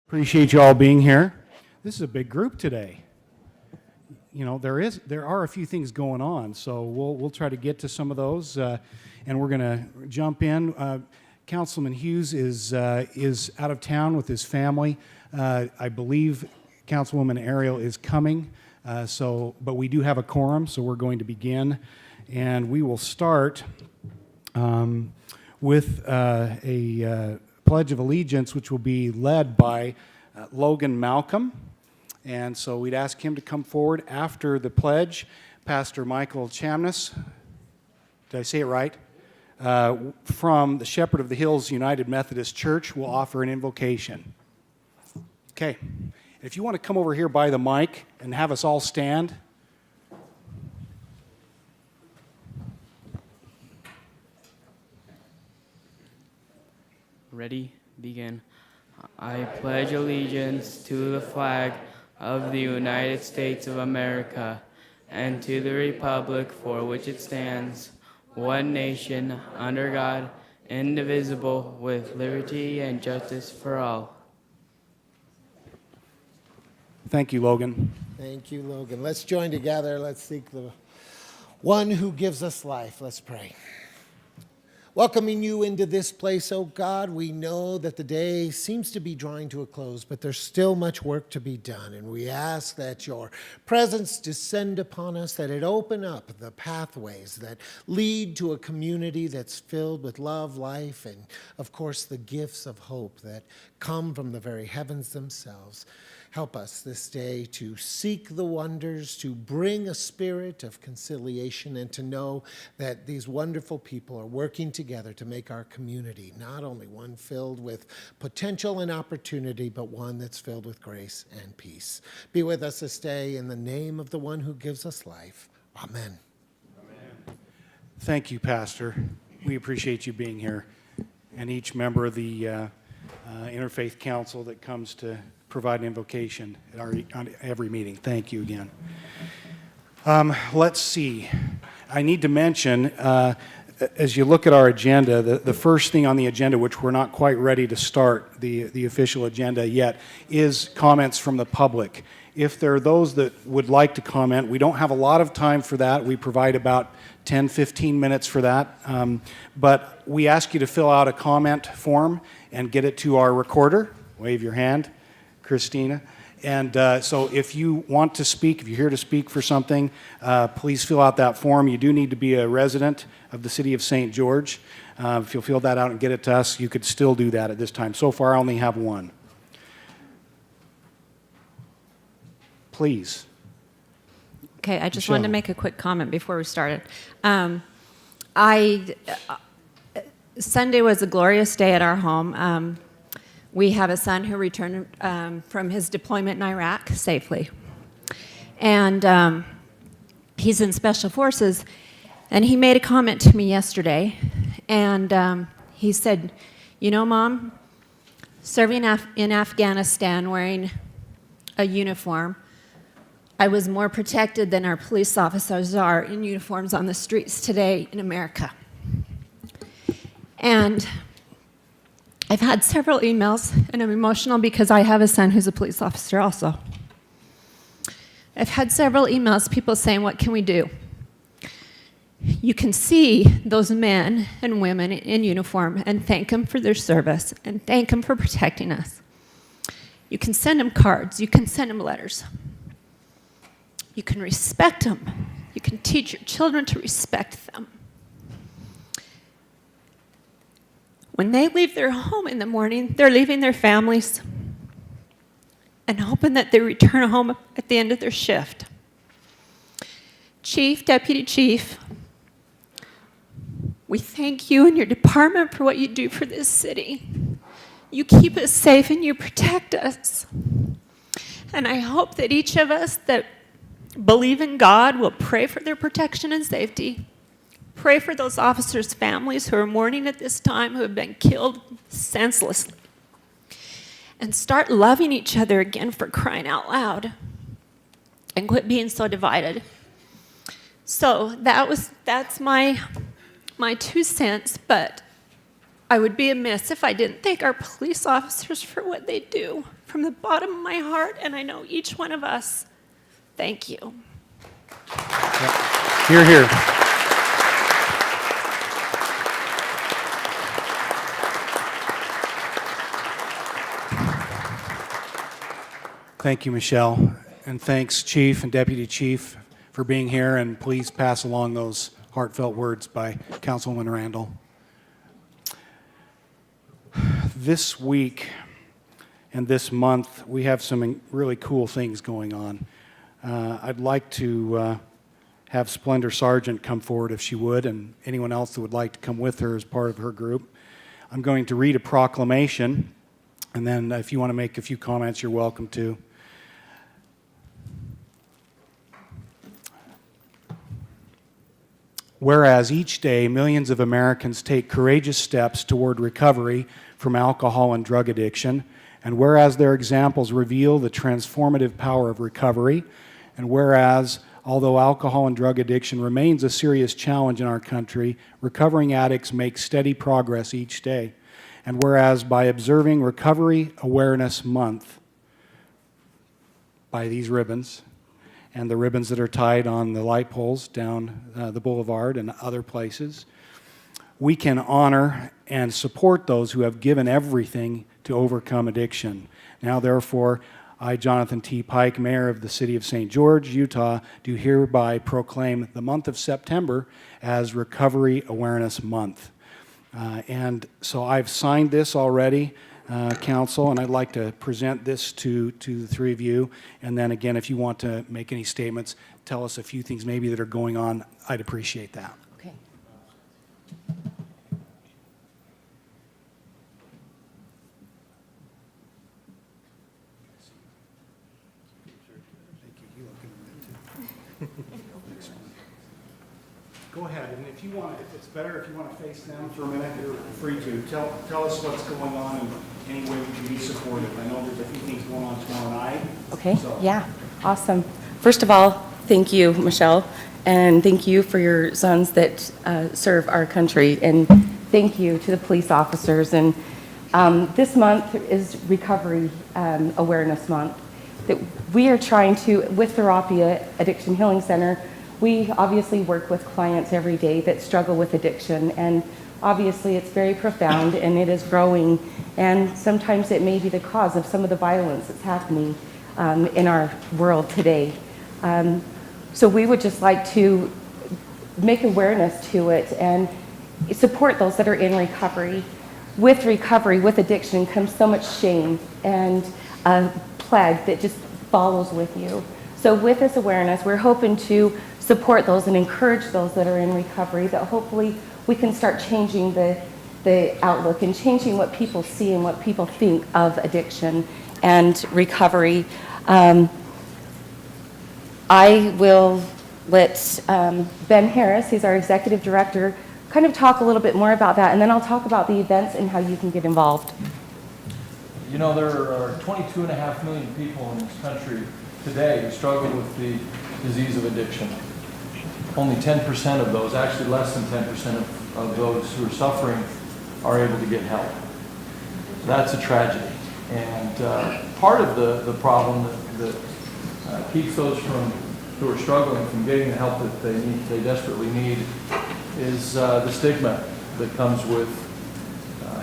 Appreciate you all being here. This is a big group today. You know, there are a few things going on, so we'll try to get to some of those, and we're going to jump in. Councilman Hughes is out of town with his family. I believe Councilwoman Ariel is coming, but we do have a quorum, so we're going to begin, and we will start with a Pledge of Allegiance, which will be led by Logan Malcolm. And so we'd ask him to come forward after the pledge. Pastor Michael Chamness, did I say it right? From the Shepherd of the Hills United Methodist Church will offer an invocation. Okay. If you want to come over here by the mic and have us all stand. Ready? Begin. I pledge allegiance to the flag of the United States of America and to the republic for which it stands, one nation, under God, indivisible, with liberty and justice for all. Thank you, Logan. Thank you, Logan. Let's join together. Let's seek the one who gives us life. Let's pray. Welcoming you into this place, oh God, we know that the day seems to be drawing to a close, but there's still much work to be done, and we ask that your presence descend upon us, that it open up the pathways that lead to a community that's filled with love, life, and, of course, the gifts of hope that come from the very heavens themselves. Help us this day to seek the wonders, to bring a spirit of conciliation, and to know that these wonderful people are working together to make our community not only one filled with potential and opportunity, but one that's filled with grace and peace. Be with us this day in the name of the one who gives us life. Amen. Amen. Thank you, Pastor. We appreciate you being here, and each member of the Interfaith Council that comes to provide an invocation at every meeting. Thank you again. Let's see. I need to mention, as you look at our agenda, the first thing on the agenda, which we're not quite ready to start the official agenda yet, is comments from the public. If there are those that would like to comment, we don't have a lot of time for that. We provide about 10, 15 minutes for that. But we ask you to fill out a comment form and get it to our recorder. Wave your hand, Christina. And so if you want to speak, if you're here to speak for something, please fill out that form. You do need to be a resident of the city of St. George. If you'll fill that out and get it to us, you could still do that at this time. So far, I only have one. Please. Okay, I just Michelle. wanted to make a quick comment before we started. Sunday was a glorious day at our home. We have a son who returned from his deployment in Iraq safely. And he's in Special Forces, and he made a comment to me yesterday, and he said, you know, Mom, serving in Afghanistan wearing a uniform, I was more protected than our police officers are in uniforms on the streets today in America. And I've had several emails, and I'm emotional because I have a son who's a police officer also. I've had several emails, people saying, what can we do? You can see those men and women in uniform and thank them for their service and thank them for protecting us. You can send them cards, you can send them letters. You can respect them. You can teach your children to respect them. When they leave their home in the morning, they're leaving their families and hoping that they return home at the end of their shift. Chief, Deputy Chief, we thank you and your department for what you do for this city. You keep us safe and you protect us. And I hope that each of us that believe in God will pray for their protection and safety. Pray for those officers' families who are mourning at this time, who have been killed senselessly. And start loving each other again, for crying out loud. And quit being so divided. So that's my 2 cents, but I would be amiss if I didn't thank our police officers for what they do from the bottom of my heart, and I know each one of us, thank you. Hear, hear. Thank you, Michelle. And thanks, Chief and Deputy Chief, for being here. And please pass along those heartfelt words by Councilwoman Randall. This week and this month, we have some really cool things going on. I'd like to have Splendor Sargent come forward if she would, and anyone else that would like to come with her as part of her group. I'm going to read a proclamation, and then if you want to make a few comments, you're welcome to. Whereas each day, millions of Americans take courageous steps toward recovery from alcohol and drug addiction, and whereas their examples reveal the transformative power of recovery, and whereas, although alcohol and drug addiction remains a serious challenge in our country, recovering addicts make steady progress each day, and whereas by observing Recovery Awareness Month by these ribbons, and the ribbons that are tied on the light poles down the boulevard and other places, we can honor and support those who have given everything to overcome addiction. Now, therefore, I, Jonathan T. Pike, Mayor of the City of St. George, Utah, do hereby proclaim the month of September as Recovery Awareness Month. And so I've signed this already, Council, and I'd like to present this to the three of you. And then again, if you want to make any statements, tell us a few things maybe that are going on. I'd appreciate that. Okay. Go ahead, and if you want, if it's better, if you want to face them for a minute, you're free to. Tell us what's going on and any way we can be supportive. I know there's a few things going on tomorrow night. Okay, So. yeah, awesome. First of all, thank you, Michelle, and thank you for your sons that serve our country, and thank you to the police officers. And this month is Recovery Awareness Month. That we are trying to, with Therapia Addiction Healing Center, we obviously work with clients every day that struggle with addiction, and obviously it's very profound and it is growing, and sometimes it may be the cause of some of the violence that's happening in our world today. So we would just like to make awareness to it and support those that are in recovery. With recovery, with addiction, comes so much shame and a plague that just follows with you. So with this awareness, we're hoping to support those and encourage those that are in recovery, that hopefully we can start changing the outlook and changing what people see and what people think of addiction and recovery. I will let Ben Harris, he's our executive director, kind of talk a little bit more about that, and then I'll talk about the events and how you can get involved. You know, there are 22.5 million people in this country today who struggle with the disease of addiction. Only 10% of those, actually less than 10% of those who are suffering are able to get help. That's a tragedy. And part of the problem that keeps those who are struggling from getting the help that they desperately need is the stigma that comes with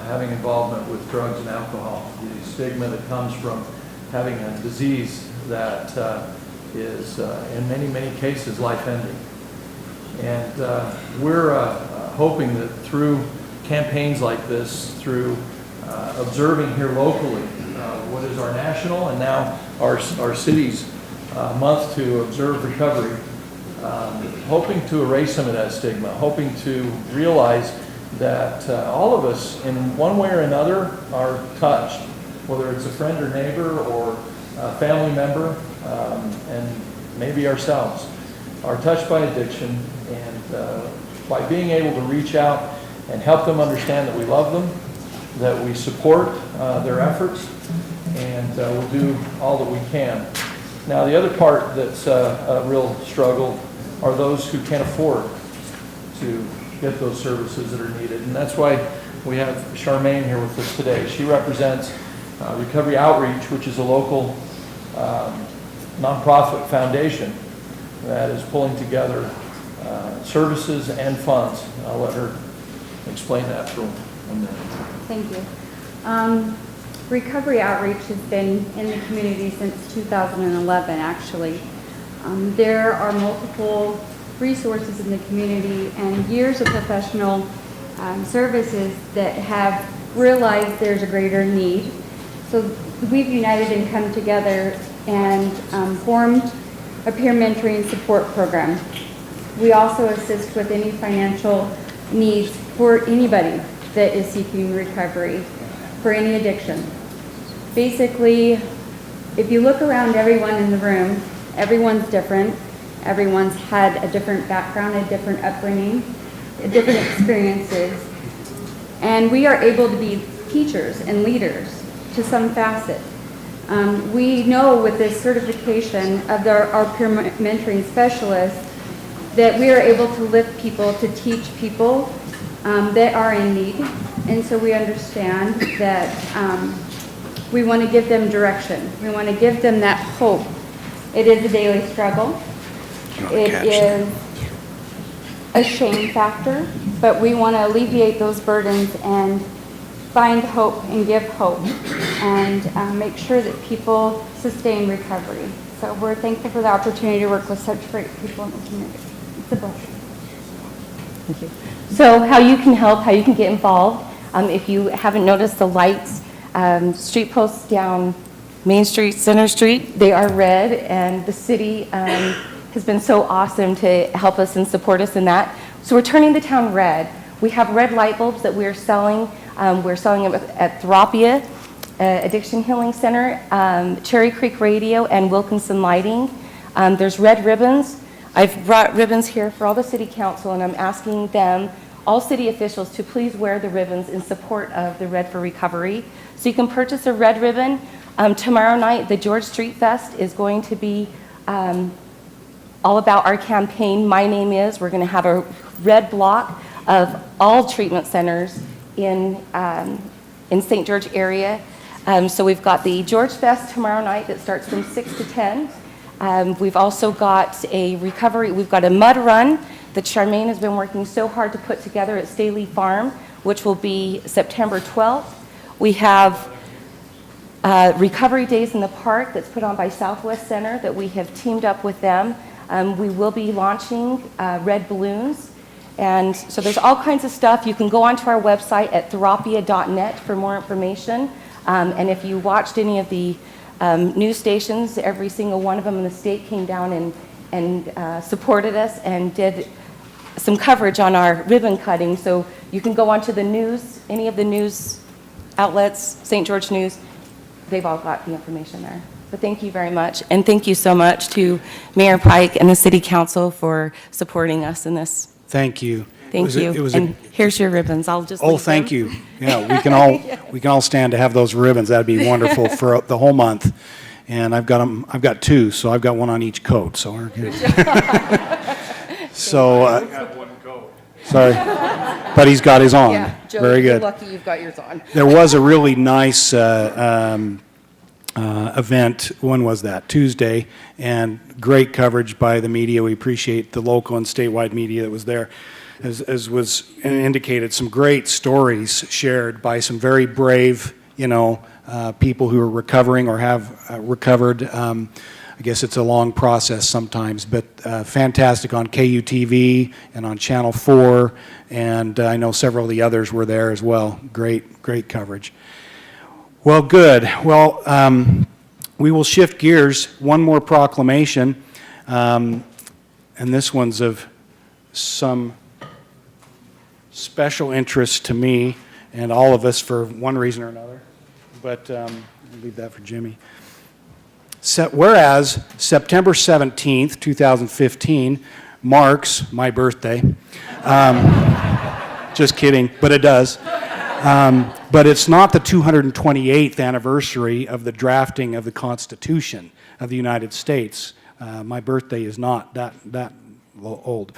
having involvement with drugs and alcohol. The stigma that comes from having a disease that is, in many, many cases, life-ending. And we're hoping that through campaigns like this, through observing here locally what is our national and now our city's month to observe recovery, hoping to erase some of that stigma, hoping to realize that all of us in one way or another are touched, whether it's a friend or neighbor or a family member, and maybe ourselves, are touched by addiction, and by being able to reach out and help them understand that we love them, that we support their efforts, and we'll do all that we can. Now, the other part that's a real struggle are those who can't afford to get those services that are needed, and that's why we have Charmaine here with us today. She represents Recovery Outreach, which is a local nonprofit foundation that is pulling together services and funds. I'll let her explain that for a minute. Thank you. Recovery Outreach has been in the community since 2011, actually. There are multiple resources in the community and years of professional services that have realized there's a greater need. So we've united and come together and formed a peer mentoring support program. We also assist with any financial needs for anybody that is seeking recovery for any addiction. Basically, if you look around everyone in the room, everyone's different. Everyone's had a different background, a different upbringing, different experiences. And we are able to be teachers and leaders to some facet. We know with this certification of our peer mentoring specialists that we are able to lift people, to teach people that are in need. And so we understand that we want to give them direction. We want to give them that hope. It is a daily struggle. It is a shame factor, but we want to alleviate those burdens and find hope and give hope and make sure that people sustain recovery. So we're thankful for the opportunity to work with such great people in the community. It's a blessing. Thank you. So how you can help, how you can get involved, if you haven't noticed the lights, street posts down Main Street, Center Street, they are red, and the city has been so awesome to help us and support us in that. So we're turning the town red. We have red light bulbs that we're selling. We're selling them at Therapia Addiction Healing Center, Cherry Creek Radio, and Wilkinson Lighting. There's red ribbons. I've brought ribbons here for all the city council, and I'm asking them, all city officials, to please wear the ribbons in support of the Red for Recovery. So you can purchase a red ribbon. Tomorrow night, the George Street Fest is going to be all about our campaign, My Name Is. We're going to have a red block of all treatment centers in St. George area. So we've got the George Fest tomorrow night that starts from 6 to 10. We've also got a recovery, we've got a mud run that Charmaine has been working so hard to put together at Staley Farm, which will be September 12th. We have Recovery Days in the Park that's put on by Southwest Center that we have teamed up with them. We will be launching red balloons. And so there's all kinds of stuff. You can go onto our website at therapia.net for more information. And if you watched any of the news stations, every single one of them in the state came down and supported us and did some coverage on our ribbon cutting. So you can go onto the news, any of the news outlets, St. George News, they've all got the information there. But thank you very much. And thank you so much to Mayor Pike and the City Council for supporting us in this. Thank you. Thank you. And here's your ribbons. I'll just leave thank them. you. Yeah, we can all stand to have those ribbons. That'd be wonderful for the whole month. And I've got two, so I've got one on each coat. So we're good. So sorry, but he's got his on. Yeah, Joe, Very you're good. lucky you've got yours on. There was a really nice event. When was that? Tuesday, and great coverage by the media. We appreciate the local and statewide media that was there. As was indicated, some great stories shared by some very brave, people who are recovering or have recovered. I guess it's a long process sometimes, but fantastic on KUTV and on Channel 4, and I know several of the others were there as well. Great coverage. Well, good. Well, we will shift gears. One more proclamation, and this one's of some special interest to me and all of us for one reason or another, but I'll leave that for Jimmy. Whereas September 17th, 2015 marks my birthday. Just kidding, but it does. But it's not the 228th anniversary of the drafting of the Constitution of the United States. My birthday is not that old.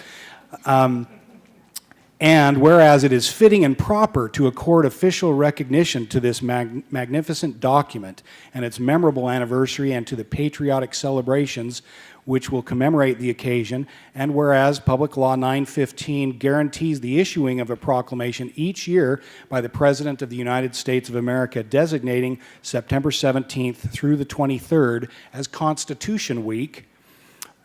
And whereas it is fitting and proper to accord official recognition to this magnificent document and its memorable anniversary and to the patriotic celebrations which will commemorate the occasion, and whereas Public Law 915 guarantees the issuing of a proclamation each year by the President of the United States of America designating September 17th through the 23rd as Constitution Week,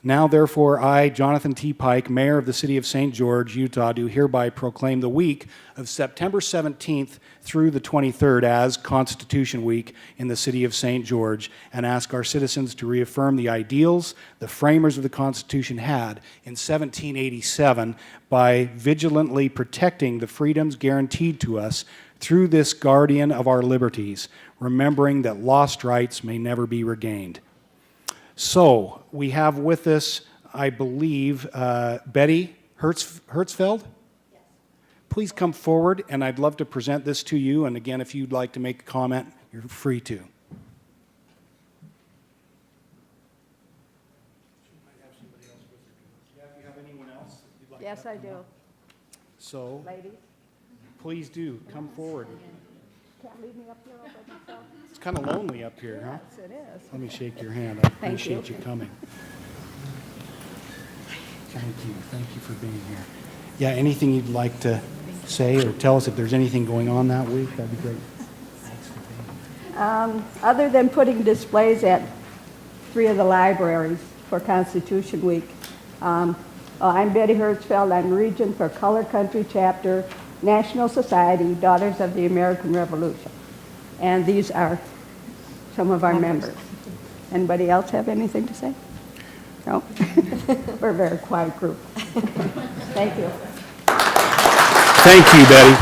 now, therefore, I, Jonathan T. Pike, Mayor of the City of St. George, Utah, do hereby proclaim the week of September 17th through the 23rd as Constitution Week in the City of St. George, and ask our citizens to reaffirm the ideals the framers of the Constitution had in 1787 by vigilantly protecting the freedoms guaranteed to us through this guardian of our liberties, remembering that lost rights may never be regained. So, we have with us, I believe, Betty Hertzfeld? Yes. Please come forward, and I'd love to present this to you. And again, if you'd like to make a comment, you're free to. Yes, I do. So, Ladies, please do, come forward. can't leave me up here all by myself. It's kind of lonely up here, huh? Yes, it is. Let me shake your hand. I Thank you. appreciate you coming. Thank you for being here. Yeah, anything you'd like to say or tell us if there's anything going on that week, that'd be great. Thanks for being here. Other than putting displays at 3 of the libraries for Constitution Week, I'm Betty Hertzfeld. I'm Regent for Color Country Chapter, National Society, Daughters of the American Revolution. And these are some of our members. Anybody else have anything to say? No? We're a very quiet group. Thank you. Thank you, Betty.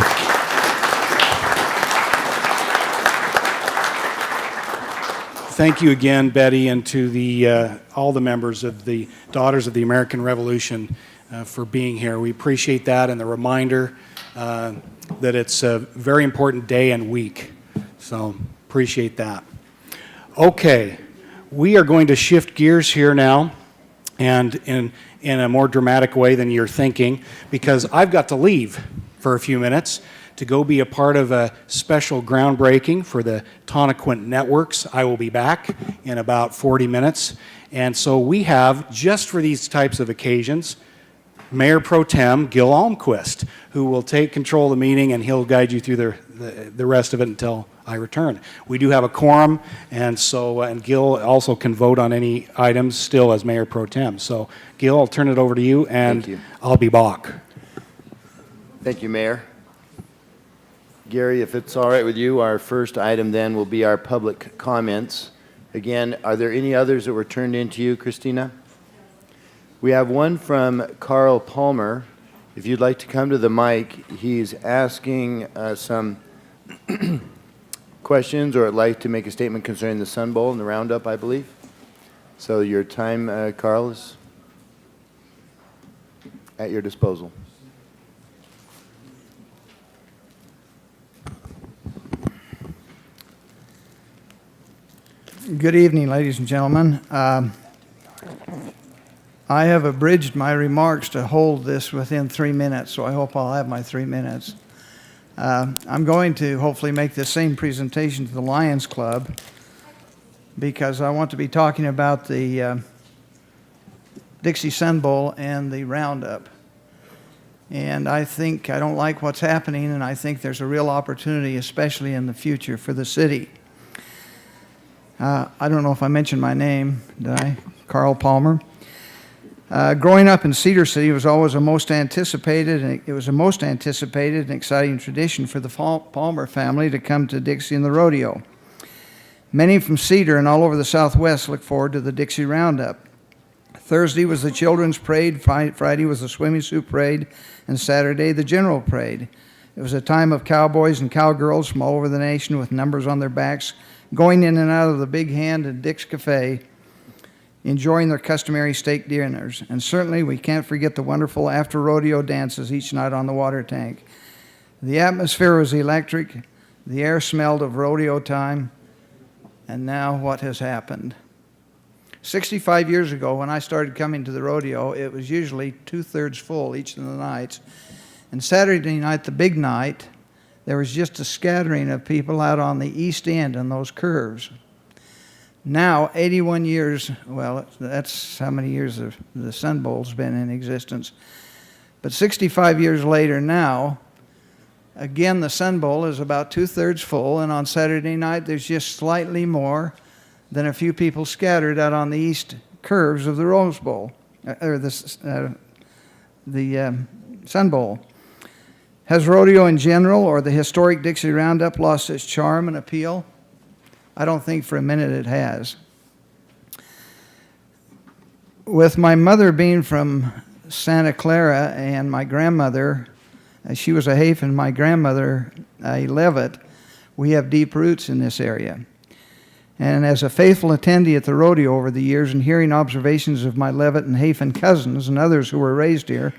Thank you again, Betty, and to the all the members of the Daughters of the American Revolution for being here. We appreciate that and the reminder that it's a very important day and week. So appreciate that. Okay, we are going to shift gears here now, and in a more dramatic way than you're thinking, because I've got to leave for a few minutes to go be a part of a special groundbreaking for the Tonnequin Networks. I will be back in about 40 minutes. And so we have, just for these types of occasions, Mayor Pro Tem Gil Almquist, who will take control of the meeting, and he'll guide you through the rest of it until I return. We do have a quorum, and so and Gil also can vote on any items still as Mayor Pro Tem. So, Gil, I'll turn it over to you, and Thank you. I'll be back. Thank you, Mayor. Gary, if it's all right with you, our first item then will be our public comments. Again, are there any others that were turned in to you, Christina? We have one from Carl Palmer. If you'd like to come to the mic, he's asking some questions or would like to make a statement concerning the Sun Bowl and the Roundup, I believe. So your time, Carl, is at your disposal. Good evening, ladies and gentlemen. I have abridged my remarks to hold this within 3 minutes, so I hope I'll have my 3 minutes. I'm going to hopefully make the same presentation to the Lions Club because I want to be talking about the Dixie Sun Bowl and the Roundup. And I don't like what's happening, and I think there's a real opportunity, especially in the future, for the city. I don't know if I mentioned my name, did I? Carl Palmer. Growing up in Cedar City was always a most anticipated and exciting tradition for the Palmer family to come to Dixie and the rodeo. Many from Cedar and all over the Southwest look forward to the Dixie Roundup. Thursday was the children's parade, Friday was the swimming suit parade, and Saturday the general parade. It was a time of cowboys and cowgirls from all over the nation with numbers on their backs going in and out of the Big Hand and Dick's Cafe, enjoying their customary steak dinners. And certainly we can't forget the wonderful after-rodeo dances each night on the water tank. The atmosphere was electric, the air smelled of rodeo time, and now what has happened? 65 years ago, when I started coming to the rodeo, it was usually 2/3 full each of the nights. And Saturday night, the big night, there was just a scattering of people out on the east end on those curves. Now, 81 years, well, that's how many years the Sun Bowl's been in existence. But 65 years later now, again, the Sun Bowl is about 2/3 full, and on Saturday night, there's just slightly more than a few people scattered out on the east curves of the Rose Bowl, or the Sun Bowl. Has rodeo in general, or the historic Dixie Roundup, lost its charm and appeal? I don't think for a minute it has. With my mother being from Santa Clara and my grandmother, she was a Hafen, my grandmother, a Levitt, we have deep roots in this area. And as a faithful attendee at the rodeo over the years and hearing observations of my Levitt and Hafen cousins and others who were raised here,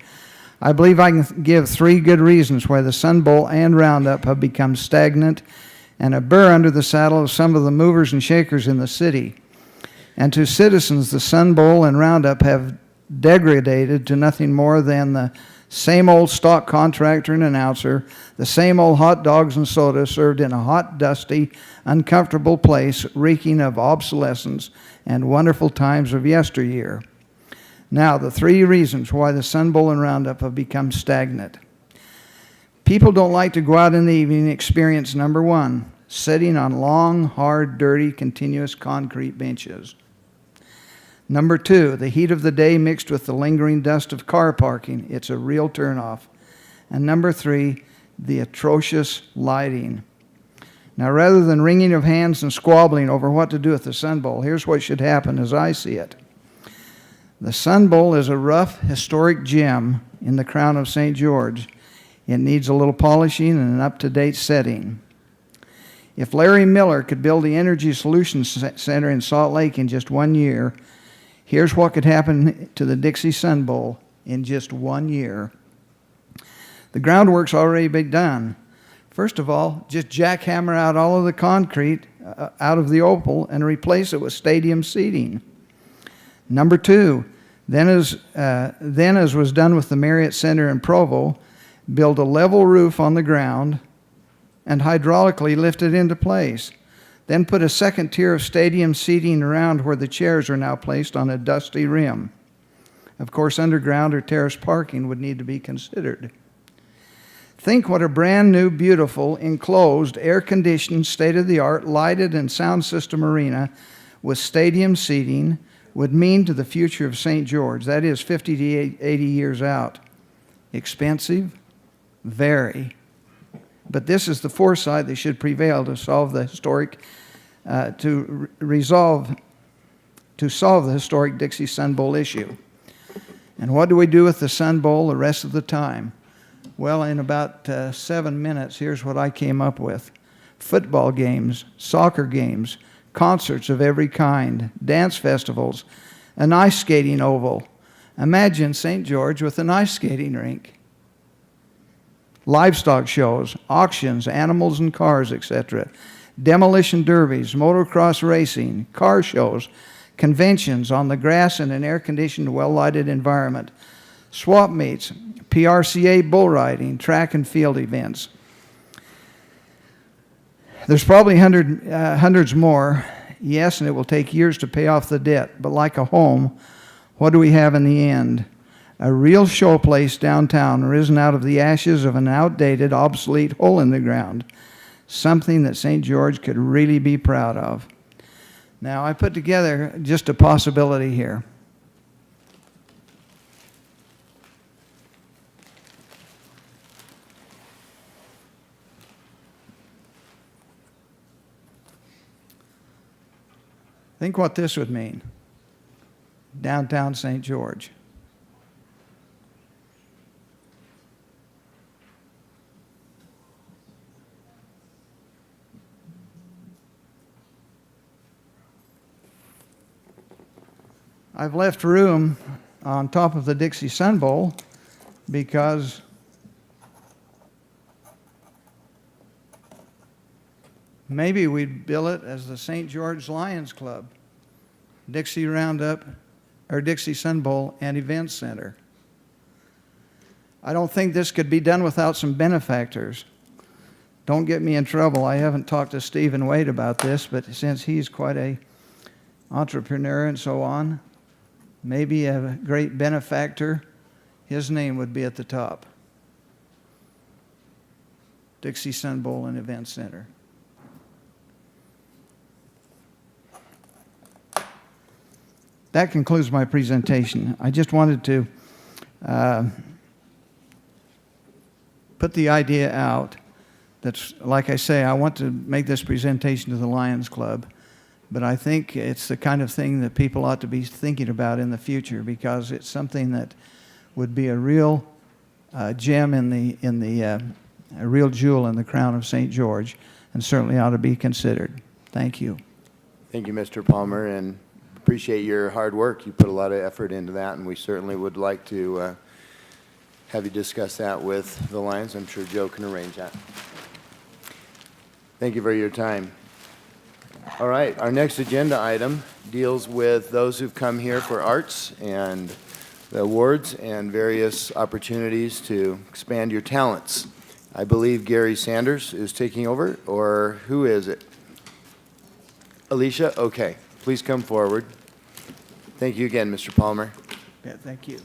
I believe I can give 3 good reasons why the Sun Bowl and Roundup have become stagnant and a burr under the saddle of some of the movers and shakers in the city. And to citizens, the Sun Bowl and Roundup have degraded to nothing more than the same old stock contractor and announcer, the same old hot dogs and soda served in a hot, dusty, uncomfortable place reeking of obsolescence and wonderful times of yesteryear. Now, the 3 reasons why the Sun Bowl and Roundup have become stagnant. People don't like to go out in the evening and experience, number 1, sitting on long, hard, dirty, continuous concrete benches. Number 2, the heat of the day mixed with the lingering dust of car parking. It's a real turnoff. And number 3, the atrocious lighting. Now, rather than wringing of hands and squabbling over what to do at the Sun Bowl, here's what should happen as I see it. The Sun Bowl is a rough, historic gem in the crown of St. George. It needs a little polishing and an up-to-date setting. If Larry Miller could build the Energy Solutions Center in Salt Lake in just 1 year, here's what could happen to the Dixie Sun Bowl in just 1 year. The groundwork's already been done. First of all, just jackhammer out all of the concrete out of the Opal and replace it with stadium seating. Number 2, then as was done with the Marriott Center in Provo, build a level roof on the ground and hydraulically lift it into place. Then put a second tier of stadium seating around where the chairs are now placed on a dusty rim. Of course, underground or terrace parking would need to be considered. Think what a brand new, beautiful, enclosed, air-conditioned, state-of-the-art, lighted and sound system arena with stadium seating would mean to the future of St. George. That is 50 to 80 years out. Expensive? Very. But this is the foresight that should prevail to solve the historic, solve the historic Dixie Sun Bowl issue. And what do we do with the Sun Bowl the rest of the time? Well, in about 7 minutes, here's what I came up with. Football games, soccer games, concerts of every kind, dance festivals, an ice skating oval. Imagine St. George with an ice skating rink. Livestock shows, auctions, animals and cars, etc. Demolition derbies, motocross racing, car shows, conventions on the grass in an air-conditioned, well-lighted environment, swap meets, PRCA bull riding, track and field events. There's probably hundreds more, yes, and it will take years to pay off the debt. But like a home, what do we have in the end? A real showplace downtown risen out of the ashes of an outdated, obsolete hole in the ground. Something that St. George could really be proud of. Now, I put together just a possibility here. Think what this would mean. Downtown St. George. I've left room on top of the Dixie Sun Bowl because maybe we'd bill it as the St. George Lions Club, Dixie Roundup, or Dixie Sun Bowl and Events Center. I don't think this could be done without some benefactors. Don't get me in trouble. I haven't talked to Stephen Wade about this, but since he's quite a entrepreneur and so on, maybe a great benefactor, his name would be at the top. Dixie Sun Bowl and Event Center. That concludes my presentation. I just wanted to put the idea out that's, like I say, I want to make this presentation to the Lions Club, but I think it's the kind of thing that people ought to be thinking about in the future, because it's something that would be a real gem a real jewel in the crown of St. George, and certainly ought to be considered. Thank you. Thank you, Mr. Palmer, and appreciate your hard work. You put a lot of effort into that, and we certainly would like to have you discuss that with the Lions. I'm sure Joe can arrange that. Thank you for your time. All right, our next agenda item deals with those who've come here for arts and the awards and various opportunities to expand your talents. I believe Gary Sanders is taking over, or who is it? Alicia? Okay, please come forward. Thank you again, Mr. Palmer. Yeah, thank you.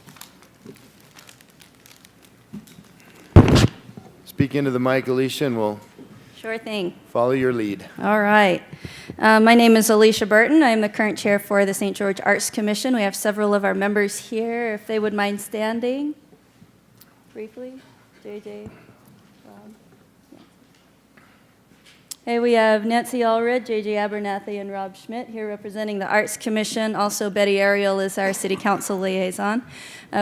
Speak into the mic, Alicia, and we'll Sure thing. follow your lead. All right. My name is Alicia Burton. I am the current chair for the St. George Arts Commission. We have several of our members here, if they would mind standing briefly. JJ. Rob. Yeah. Hey, we have Nancy Allred, JJ Abernathy, and Rob Schmidt here representing the Arts Commission. Also, Betty Ariel is our City Council liaison.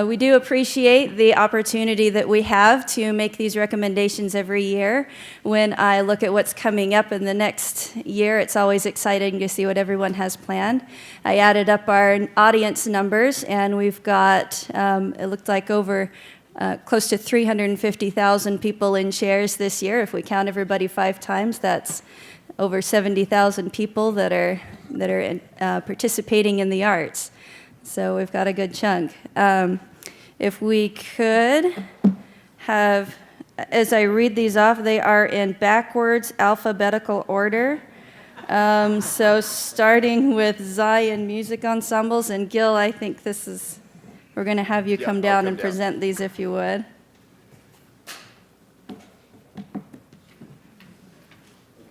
We do appreciate the opportunity that we have to make these recommendations every year. When I look at what's coming up in the next year, it's always exciting to see what everyone has planned. I added up our audience numbers, and we've got, it looked like over close to 350,000 people in chairs this year. If we count everybody 5 times, that's over 70,000 people that are participating in the arts. So we've got a good chunk. If we could have, as I read these off, they are in backwards alphabetical order. So starting with Zion Music Ensembles, and Gil, I think this is, we're going to have you come down and present these if you would.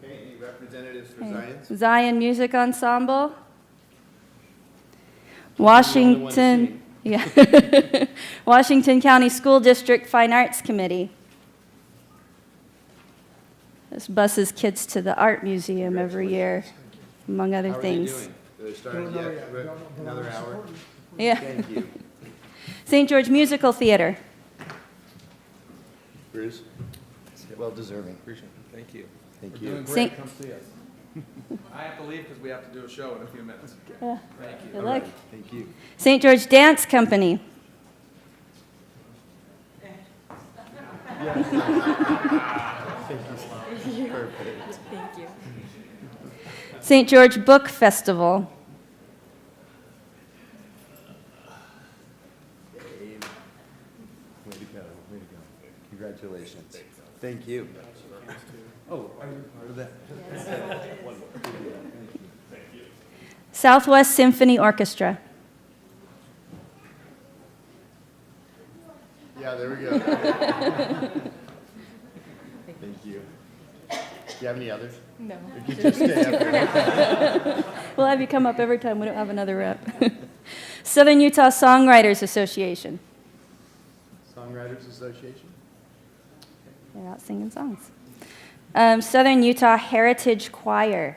Okay, any representatives for Zions? Zion Music Ensemble. Washington, yeah. Washington County School District Fine Arts Committee. This buses kids to the art museum every year, among other things. How are they doing? They're starting yet? Another hour? Yeah. Thank you. St. George Musical Theater. Bruce? Well deserving. Appreciate it. Thank you. Thank You're you. doing Saint- great. Come see us. I have to leave because we have to do a show in a few minutes. Yeah. Thank you. Good luck. Thank you. St. George Dance Company. St. George Book Festival. Way to go. Way to go. Congratulations. Thank you. Oh, are you part of that? Southwest Symphony Orchestra. Yeah, there we go. Thank you. Do you have any others? No. You can just stay up here. We'll have you come up every time we don't have another rep. Southern Utah Songwriters Association. Songwriters Association? They're out singing songs. Southern Utah Heritage Choir.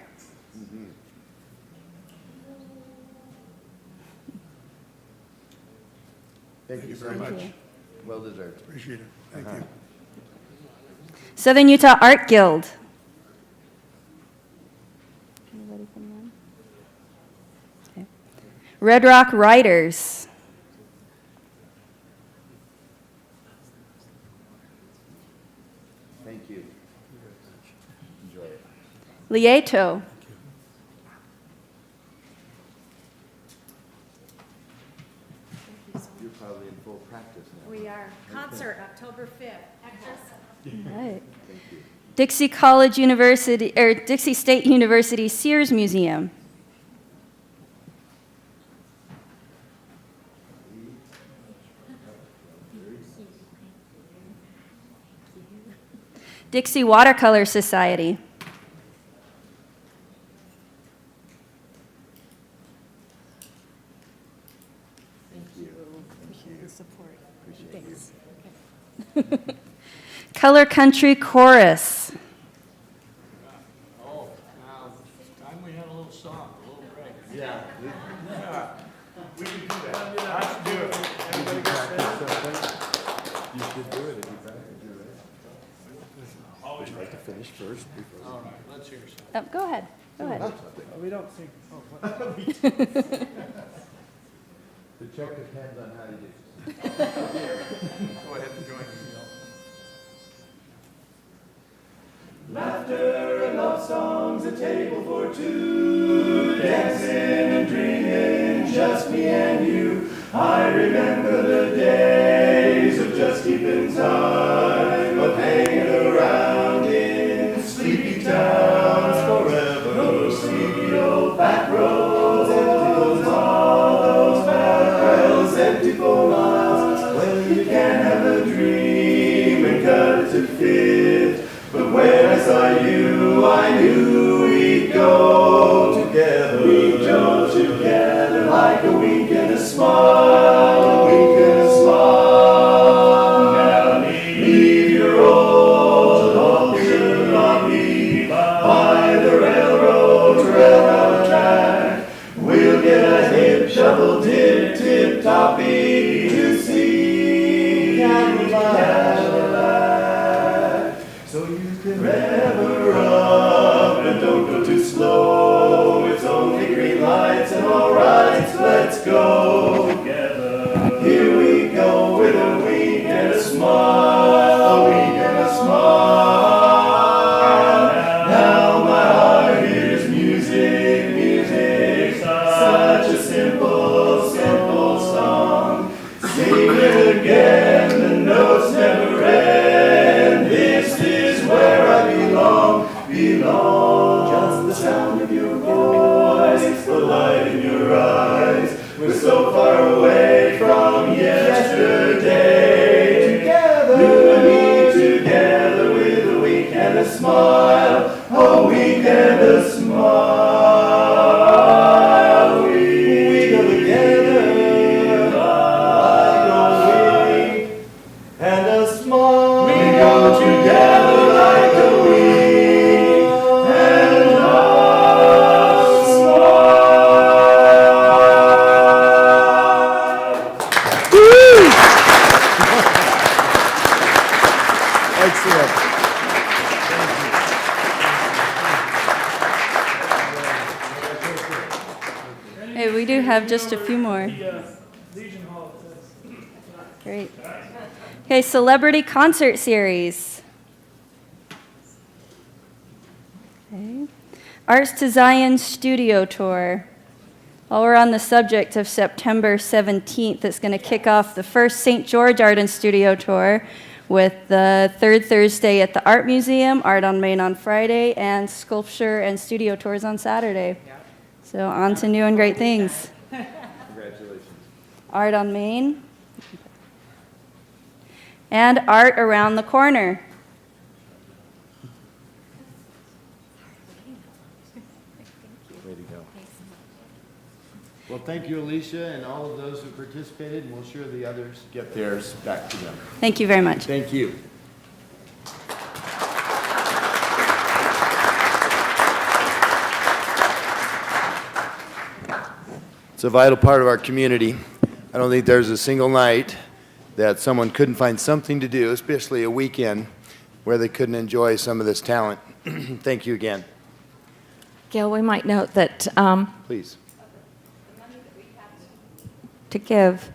Thank you very much. you. Well deserved. Appreciate it. Thank you. Southern Utah Art Guild. Anybody from them? Okay. Red Rock Writers. Thank you. Enjoy it. Lieto. You're probably in full practice now. We are. Concert, October 5th. Right. Dixie College University, or Dixie State University Sears Museum. Dixie Watercolor Society. Color Country Chorus. Oh, now, time we had a little song, a little break. Yeah. We can do that. Let's do it. Everybody get ready? You should do it if you practice. Always Would you like to finish first? All right, let's hear some. Go ahead. Go ahead. We don't sing. The joke depends on how you do. Go ahead and join me. Laughter and love songs, a table for two, dancing and dreaming, just me and you. I remember the days of just keeping time, of hanging around in sleepy towns forever. Those sleepy old back roads, all those back rails, empty for miles. Well, you can have a dream and cut it to fit. But when I saw you, I knew we'd go together. We'd go together like a wink and a smile, a wink and a smile. Now leave your old altar on me by the railroad track. We'll get a hip shovel dip, tip-toppy to see Cadillac. So you can rev up and don't go too slow. It's only green lights and all rights. Let's go together. Here we go with a wink and a smile, a wink and a smile. Now my heart hears music, music, such a simple, simple song. Sing it again, the notes never end. This is where I belong. Just the sound of your voice, the light in your eyes. We're so far away from yesterday. Together, you and me together with a wink and a smile, a wink and a smile. We go together like a wink and a smile. We go together like a wink and a smile. Excellent. Hey, we do have just a few more. Great. Okay, Celebrity Concert Series. Okay. Arts to Zion Studio Tour. While we're on the subject of September 17th, it's going to kick off the first St. George Art and Studio Tour with the third Thursday at the Art Museum, Art on Main on Friday, and Sculpture and Studio Tours on Saturday. So on to new and great things. Congratulations. Art on Main. And Art Around the Corner. Way to go. Well, thank you, Alicia, and all of those who participated, and we'll sure the others get theirs back to them. Thank you very much. Thank you. It's a vital part of our community. I don't think there's a single night that someone couldn't find something to do, especially a weekend, where they couldn't enjoy some of this talent. Thank you again. Gail, we might note that Please. to give,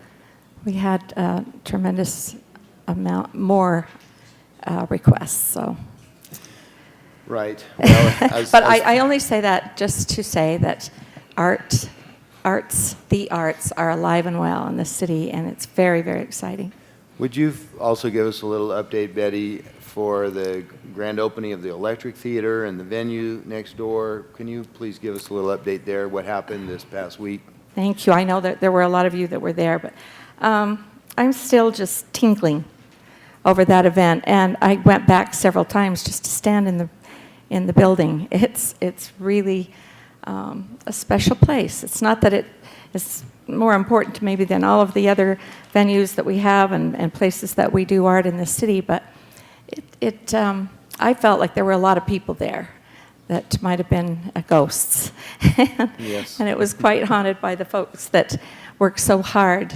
we had a tremendous amount more requests, so. Right. Well, But I only say that just to say that art the arts are alive and well in this city, and it's very, very exciting. Would you also give us a little update, Betty, for the grand opening of the Electric Theater and the venue next door? Can you please give us a little update there, what happened this past week? Thank you. I know that there were a lot of you that were there, but I'm still just tingling over that event, and I went back several times just to stand in the building. It's really a special place. It's not that it is more important maybe than all of the other venues that we have and places that we do art in the city, but I felt like there were a lot of people there that might have been ghosts. Yes. And it was quite haunted by the folks that worked so hard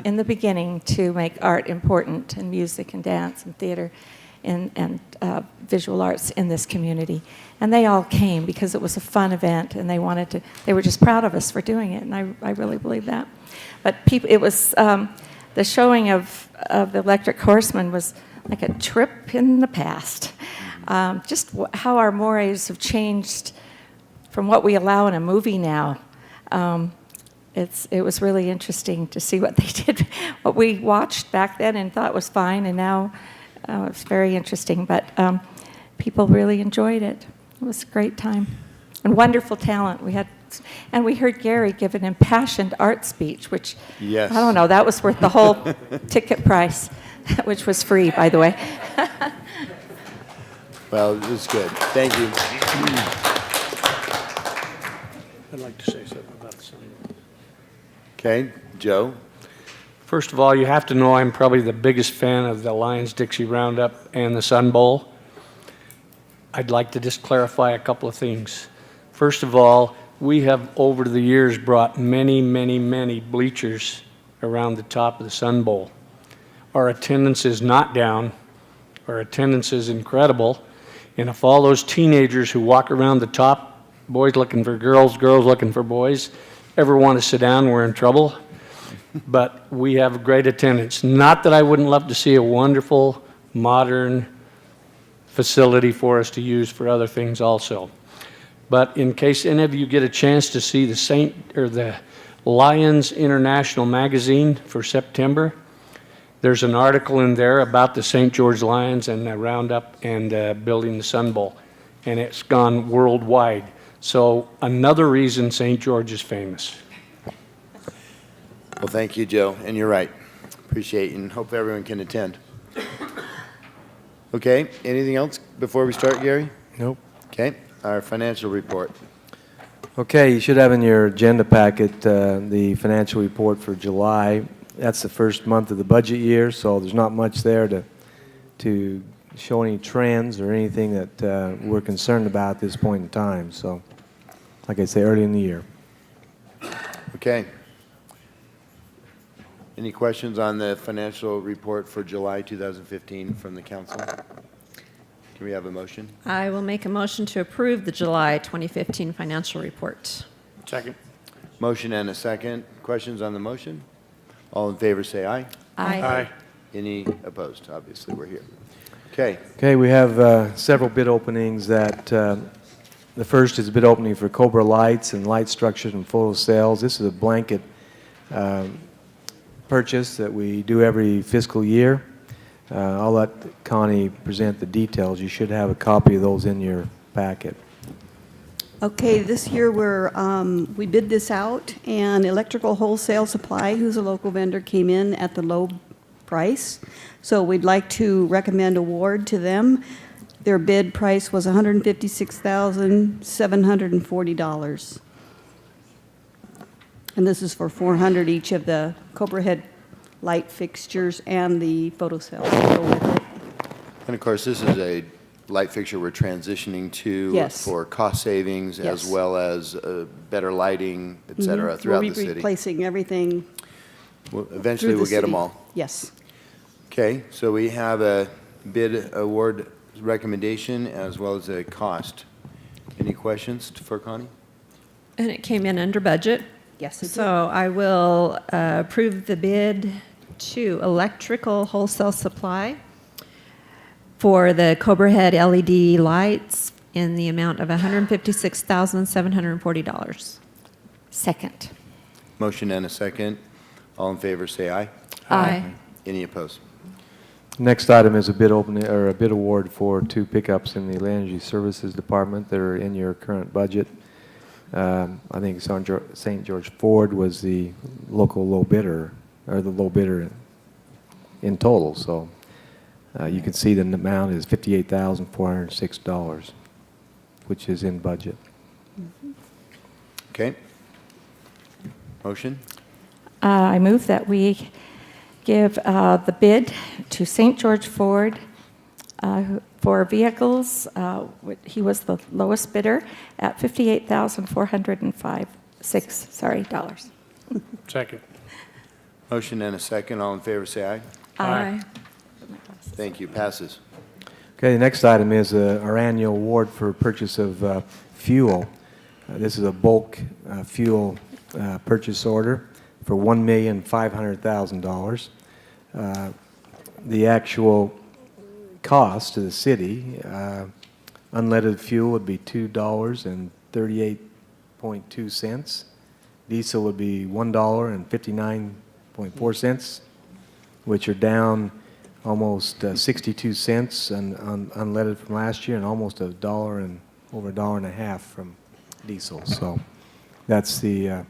in the beginning to make art important, and music and dance and theater and visual arts in this community. And they all came because it was a fun event, and they were just proud of us for doing it, and I really believe that. But it was, the showing of the Electric Horseman was like a trip in the past. Just how our mores have changed from what we allow in a movie now. It was really interesting to see what they did, what we watched back then and thought was fine, and now it's very interesting. But people really enjoyed it. It was a great time, and wonderful talent. We heard Gary give an impassioned art speech, which Yes. I don't know. That was worth the whole ticket price, which was free, by the way. Well, it was good. Thank you. I'd like to say something about something. Okay, Joe? First of all, you have to know I'm probably the biggest fan of the Lions-Dixie Roundup and the Sun Bowl. I'd like to just clarify a couple of things. First of all, we have over the years brought many, many, many bleachers around the top of the Sun Bowl. Our attendance is not down. Our attendance is incredible. And if all those teenagers who walk around the top, boys looking for girls, girls looking for boys, ever want to sit down, we're in trouble. But we have great attendance. Not that I wouldn't love to see a wonderful, modern facility for us to use for other things also. But in case any of you get a chance to see the Lions International magazine for September, there's an article in there about the St. George Lions and the Roundup and building the Sun Bowl, and it's gone worldwide. So another reason St. George is famous. Well, thank you, Joe, and you're right. Appreciate it, and hope everyone can attend. Okay, anything else before we start, Gary? Nope. Okay, our financial report. Okay, you should have in your agenda packet the financial report for July. That's the first month of the budget year, so there's not much there to show any trends or anything that we're concerned about at this point in time. So, like I say, early in the year. Okay. Any questions on the financial report for July 2015 from the council? Can we have a motion? I will make a motion to approve the July 2015 financial report. Second. Motion and a second. Questions on the motion? All in favor say aye. Aye. Aye. Any opposed? Obviously, we're here. Okay. Okay, we have several bid openings that, the first is a bid opening for Cobra Lights and light structures and photo cells. This is a blanket purchase that we do every fiscal year. I'll let Connie present the details. You should have a copy of those in your packet. Okay, this year we bid this out, and Electrical Wholesale Supply, who's a local vendor, came in at the low price. So we'd like to recommend award to them. Their bid price was $156,740. And this is for 400 each of the Cobra Head light fixtures and the photo cells that go with it. And of course, this is a light fixture we're transitioning to Yes. for cost savings as Yes. well as better lighting, et cetera, throughout the We'll be city. replacing everything. Well, eventually, through we'll the get them city. all. Yes. Okay, so we have a bid award recommendation as well as a cost. Any questions for Connie? And it came in under budget. Yes, it did. So I will approve the bid to Electrical Wholesale Supply for the Cobra Head LED lights in the amount of $156,740. Second. Motion and a second. All in favor, say aye. Aye. Any opposed? Next item is a bid opening, or a bid award for 2 pickups in the Land Energy Services Department that are in your current budget. I think St. George Ford was the local low bidder, or the low bidder in total, so you can see the amount is $58,406, which is in budget. Okay. Motion? I move that we give the bid to St. George Ford for vehicles. He was the lowest bidder at $58,405.06 Second. Motion and a second. All in favor, say aye. Aye. Thank you. Passes. Okay, the next item is our annual award for purchase of fuel. This is a bulk fuel purchase order for $1,500,000. The actual cost to the city, unleaded fuel would be $2.38.2. Diesel would be $1.59.4, which are down almost 62 cents on unleaded from last year, and almost over $1.50 from diesel. So that's the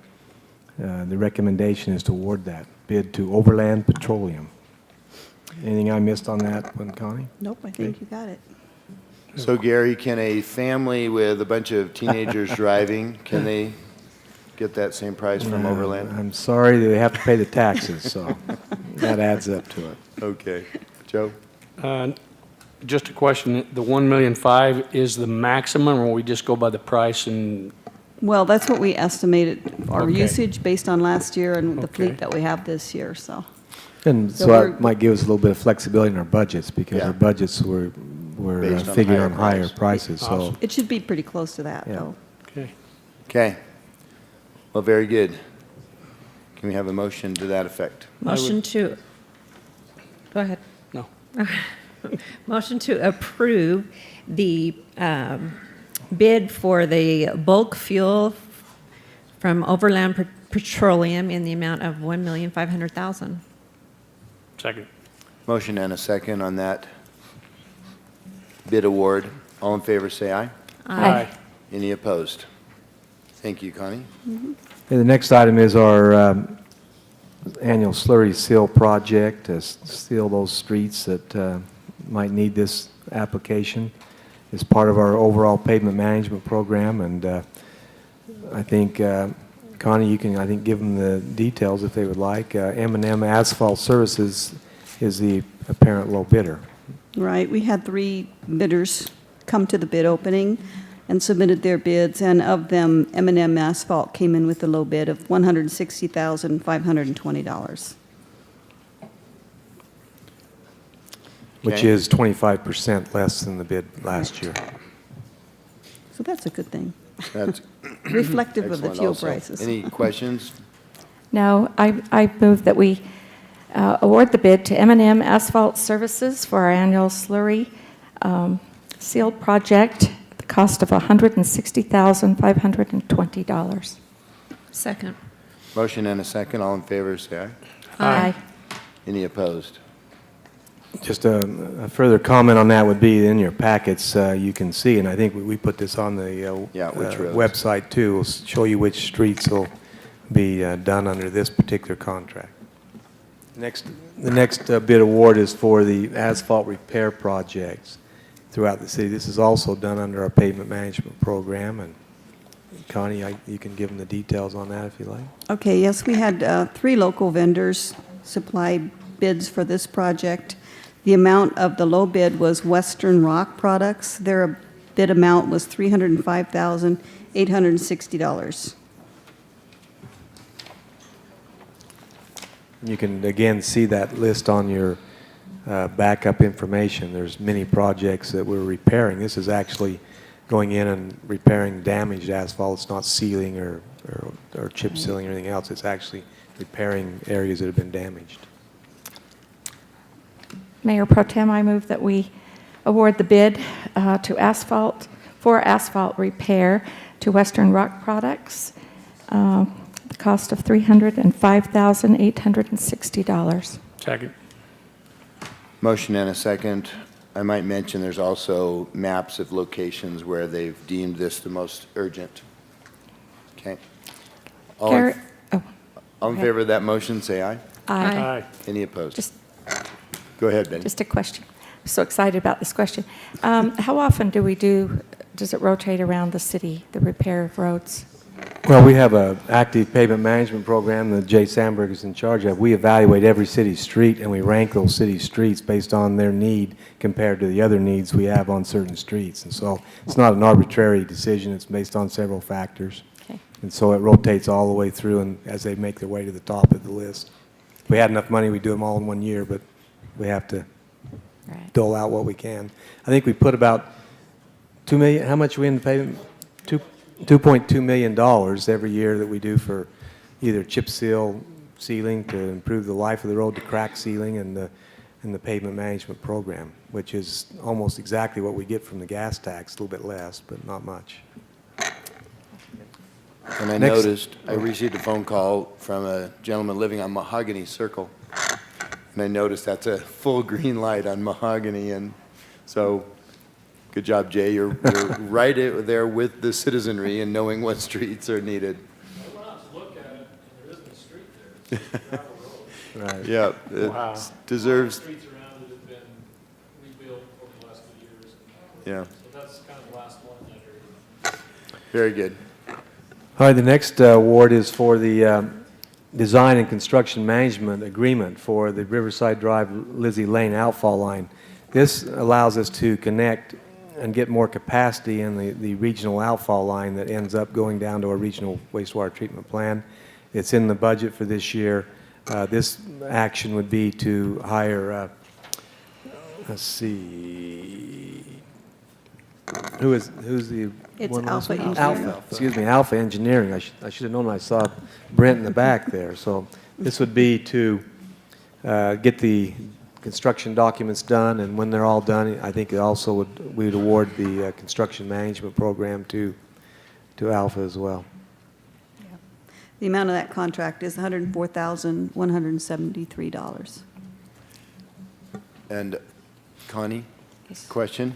recommendation is to award that bid to Overland Petroleum. Anything I missed on that one, Connie? Nope, I think you got it. So Gary, can a family with a bunch of teenagers driving, can they get that same price from Overland? I'm sorry, they have to pay the taxes, so that adds up to it. Okay. Joe? Just a question, the 1,500,000 is the maximum, or we just go by the price and? Well, that's what we estimated our Okay. usage based on last year and the Okay. fleet that we have this year, so. And So so we're- that might give us a little bit of flexibility in our budgets, because Yeah. our budgets were Based on figured higher on higher price. prices, so. Awesome. It should be pretty close to that, Yeah. though. Okay. Okay. Well, very good. Can we have a motion to that effect? Motion to, go ahead. No. Motion to approve the bid for the bulk fuel from Overland Petroleum in the amount of $1,500,000. Second. Motion and a second on that bid award. All in favor, say aye. Aye. Any opposed? Thank you, Connie. Okay, the next item is our annual slurry seal project, to seal those streets that might need this application. It's part of our overall pavement management program, and I think, Connie, you can, I think, give them the details if they would like. M&M Asphalt Services is the apparent low bidder. Right, we had 3 bidders come to the bid opening and submitted their bids, and of them, M&M Asphalt came in with a low bid of $160,520. Which Okay. is 25% less than the bid last year. So that's a good thing. That's Reflective of the excellent fuel also. prices. Any questions? No, I move that we award the bid to M&M Asphalt Services for our annual slurry seal project at the cost of $160,520. Second. Motion and a second. All in favor, say aye. Aye. Any opposed? Just a further comment on that would be in your packets, you can see, and I think we put this on the which roads? website too. We'll show you which streets will be done under this particular contract. The next bid award is for the asphalt repair projects throughout the city. This is also done under our pavement management program, and Connie, you can give them the details on that if you like. Okay, yes, we had 3 local vendors supply bids for this project. The amount of the low bid was Western Rock Products. Their bid amount was $305,860. You can again see that list on your backup information. There's many projects that we're repairing. This is actually going in and repairing damaged asphalt. It's not sealing or chip sealing or anything else. It's actually repairing areas that have been damaged. Mayor Pro Tem, I move that we award the bid to asphalt repair to Western Rock Products. The cost of $305,860. Second. Motion and a second. I might mention there's also maps of locations where they've deemed this the most urgent. Okay. All in- Gary- oh, All in go ahead. favor of that motion, say aye. Aye. Any opposed? Just- Go ahead, Benny. Just a question. I'm so excited about this question. How often does it rotate around the city, the repair of roads? Well, we have an active pavement management program that Jay Sandberg is in charge of. We evaluate every city street, and we rank those city streets based on their need compared to the other needs we have on certain streets. And so it's not an arbitrary decision. It's based on several factors. Okay. And so it rotates all the way through and as they make their way to the top of the list. If we had enough money, we'd do them all in 1 year, but we have to dole out what we can. I think we put about $2 million, how much are we in the pavement? $2.2 million every year that we do for either chip seal sealing to improve the life of the road, to crack sealing, and the pavement management program, which is almost exactly what we get from the gas tax, a little bit less, but not much. And I noticed, I received a phone call from a gentleman living on Mahogany Circle. And I noticed that's a full green light on Mahogany. And so, good job, Jay. You're right there with the citizenry and knowing what streets are needed. I went out to look at it, and there isn't a street there. It's a gravel road. Right. Yeah, it Wow. deserves. The streets around it have been rebuilt over the last few years. Yeah. So that's kind of the last one in that area. Very good. All right, the next award is for the design and construction management agreement for the Riverside Drive Lizzie Lane outfall line. This allows us to connect and get more capacity in the regional outfall line that ends up going down to our regional wastewater treatment plant. It's in the budget for this year. This action would be to hire, let's see, who's the It's one Alpha last one? Engineering. Alpha, excuse me, Alpha Engineering. I should have known. I saw Brent in the back there. So this would be to get the construction documents done, and when they're all done, I think it also we'd award the construction management program to Alpha as well. The amount of that contract is $104,173. And Connie, question?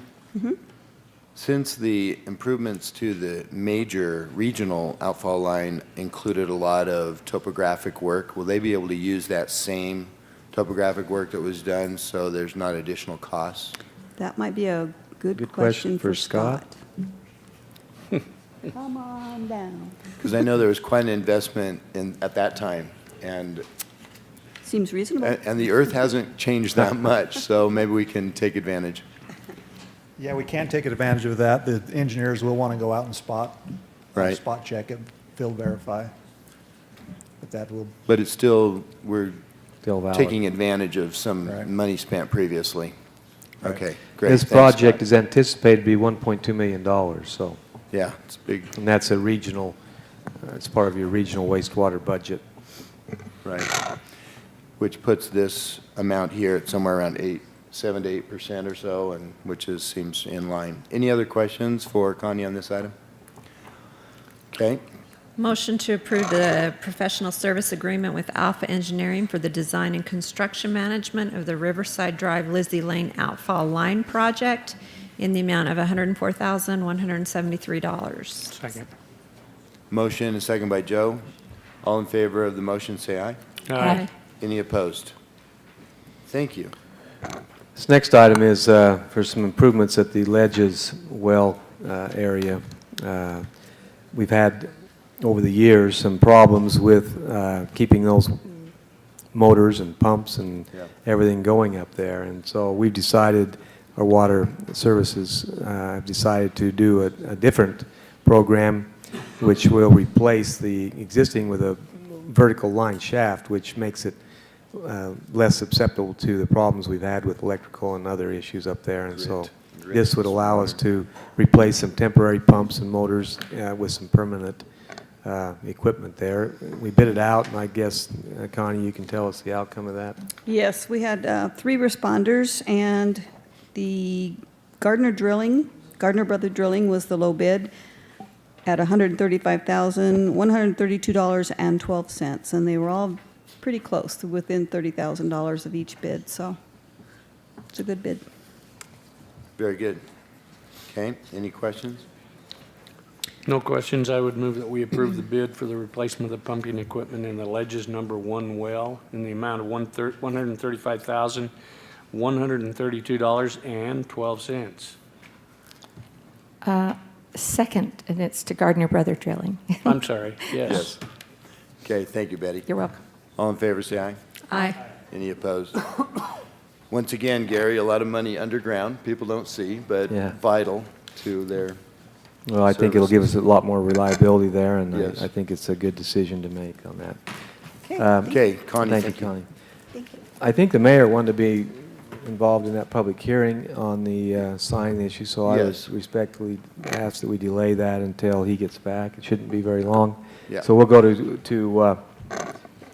Since the improvements to the major regional outfall line included a lot of topographic work, will they be able to use that same topographic work that was done so there's not additional costs? That might be a good question question for for Scott. Come on down. Because I know there was quite an investment at that time, and Seems reasonable. and the earth hasn't changed that much, so maybe we can take advantage. Yeah, we can take advantage of that. The engineers will want to go out and spot check it, field verify. But that will. But it's still, we're Still valid. taking advantage of some money spent previously. Okay, great. This Thanks, project Scott. is anticipated to be $1.2 million, so. Yeah, it's big. And that's a regional, it's part of your regional wastewater budget. Right. Which puts this amount here at somewhere around 7 to 8% or so, and which seems in line. Any other questions for Connie on this item? Okay. Motion to approve the professional service agreement with Alpha Engineering for the design and construction management of the Riverside Drive Lizzie Lane outfall line project in the amount of $104,173. Second. Motion and a second by Joe. All in favor of the motion, say aye. Aye. Any opposed? Thank you. This next item is for some improvements at the Ledges well area. We've had, over the years, some problems with keeping those motors and pumps and everything going up there. And so we've decided, our water services have decided to do a different program which will replace the existing with a vertical line shaft, which makes it less susceptible to the problems we've had with electrical and other issues up there. And so this would allow us to replace some temporary pumps and motors with some permanent equipment there. We bid it out, and I guess, Connie, you can tell us the outcome of that. Yes, we had 3 responders, and the Gardner Brother Drilling was the low bid. at $135,132.12, and they were all pretty close, to within $30,000 of each bid, so it's a good bid. Very good. Okay, any questions? No questions. I would move that we approve the bid for the replacement of the pumping equipment in the Ledges Number 1 well in the amount of $135,132.12. Second, and it's to Gardner Brother Drilling. I'm sorry, yes. Okay, thank you, Betty. You're welcome. All in favor, say aye. Aye. Any opposed? Once again, Gary, a lot of money underground, people don't see, but Yeah. vital to their Well, I think it'll give us a services. lot more reliability there, and Yes. I think it's a good decision to make on that. Okay, Connie, Thank thank you, you. Connie. I think the mayor wanted to be involved in that public hearing on the sign issue, so I Yes. would respectfully ask that we delay that until he gets back. It shouldn't be very long. Yeah. So we'll go to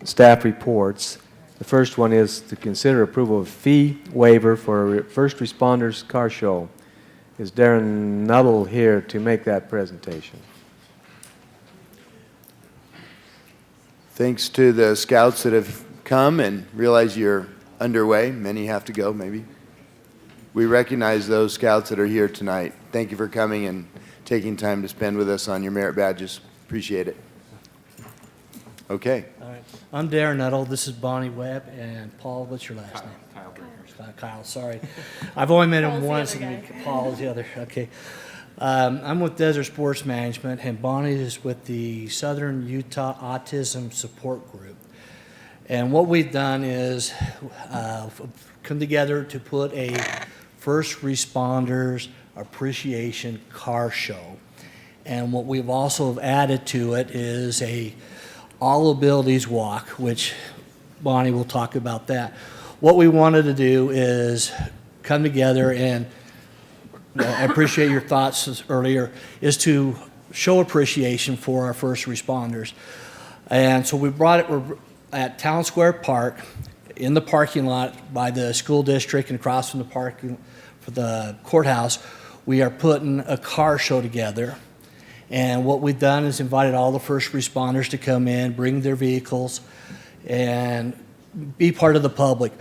staff reports. The first one is to consider approval of fee waiver for a first responders car show. Is Darren Nuttall here to make that presentation? Thanks to the scouts that have come and realize you're underway. Many have to go, maybe. We recognize those scouts that are here tonight. Thank you for coming and taking time to spend with us on your merit badges. Appreciate it. Okay. All right. I'm Darren Nuttall. This is Bonnie Webb. And Paul, what's your last name? Kyle, sorry. I've only met him once, and Paul is the other. Okay. I'm with Desert Sports Management, and Bonnie is with the Southern Utah Autism Support Group. And what we've done is come together to put a first responders appreciation car show. And what we've also added to it is a all abilities walk, which Bonnie will talk about that. What we wanted to do is come together and I appreciate your thoughts earlier, is to show appreciation for our first responders. And so we brought it, we're at Town Square Park, in the parking lot by the school district and across from the parking for the courthouse. We are putting a car show together. And what we've done is invited all the first responders to come in, bring their vehicles, and be part of the public.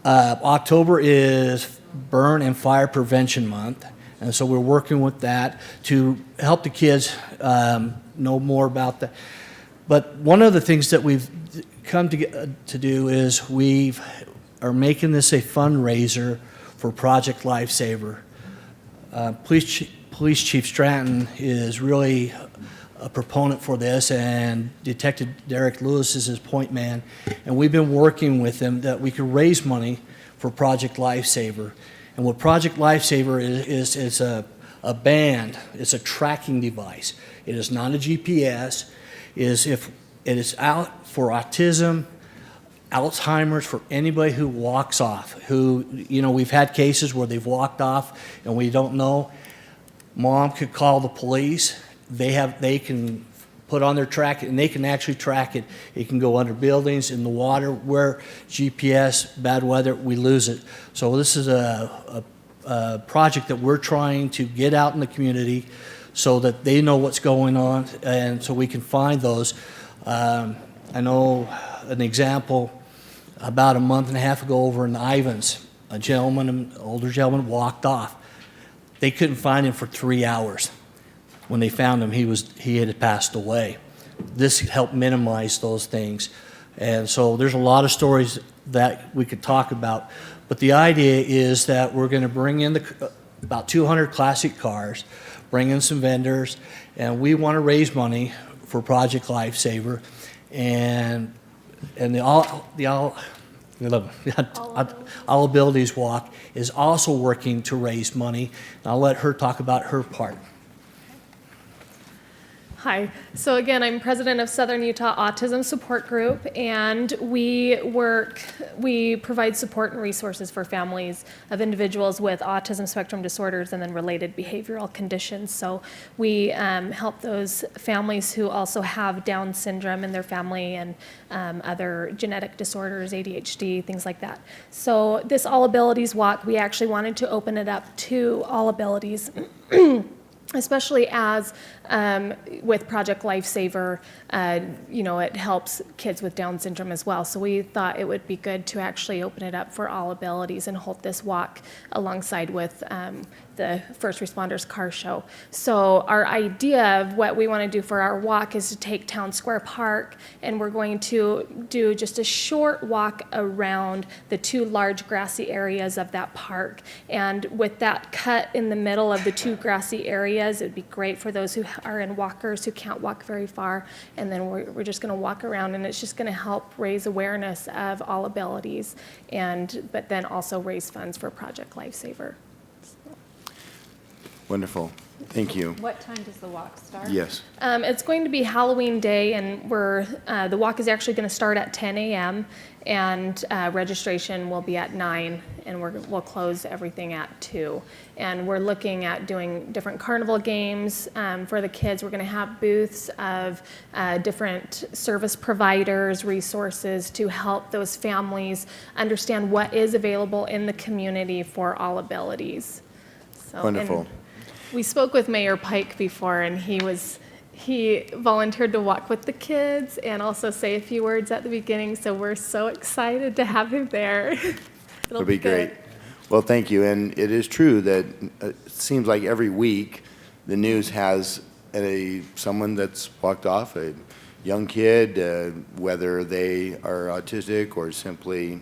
October is Burn and Fire Prevention Month, and so we're working with that to help the kids know more about that. But one of the things that we've come to do is we are making this a fundraiser for Project Lifesaver. Police Chief Stratton is really a proponent for this, and Detective Derek Lewis is his point man, and we've been working with him that we could raise money for Project Lifesaver. And what Project Lifesaver is a band, it's a tracking device. It is not a GPS. It is out for autism, Alzheimer's, for anybody who walks off, who, you know, we've had cases where they've walked off and we don't know. Mom could call the police. They can put on their track, and they can actually track it. It can go under buildings, in the water, where GPS, bad weather, we lose it. So this is a project that we're trying to get out in the community so that they know what's going on, and so we can find those. I know an example, about a month and a half ago over in Ivans, an older gentleman walked off. They couldn't find him for 3 hours. When they found him, he had passed away. This helped minimize those things. And so there's a lot of stories that we could talk about. But the idea is that we're going to bring in about 200 classic cars, bring in some vendors, and we want to raise money for Project Lifesaver. And the All Abilities Walk is also working to raise money. And I'll let her talk about her part. Hi. So again, I'm president of Southern Utah Autism Support Group, and we provide support and resources for families of individuals with autism spectrum disorders and then related behavioral conditions. So we help those families who also have Down syndrome in their family and other genetic disorders, ADHD, things like that. So this All Abilities Walk, we actually wanted to open it up to all abilities. especially as with Project Lifesaver, it helps kids with Down syndrome as well. So we thought it would be good to actually open it up for all abilities and hold this walk alongside with the First Responders Car Show. So our idea of what we want to do for our walk is to take Town Square Park, and we're going to do just a short walk around the 2 large grassy areas of that park. And with that cut in the middle of the 2 grassy areas, it'd be great for those who are in walkers who can't walk very far. And then we're just going to walk around, and it's just going to help raise awareness of all abilities, but then also raise funds for Project Lifesaver. Wonderful. Thank you. What time does the walk start? Yes. It's going to be Halloween Day, and the walk is actually going to start at 10 a.m. and registration will be at 9, and we'll close everything at 2. And we're looking at doing different carnival games for the kids. We're going to have booths of different service providers, resources to help those families understand what is available in the community for all abilities. So, Wonderful. and we spoke with Mayor Pike before, and he volunteered to walk with the kids and also say a few words at the beginning, so we're so excited to have him there. It'll be great. Well, thank you. And it is true that it seems like every week the news has someone that's walked off, a young kid, whether they are autistic or simply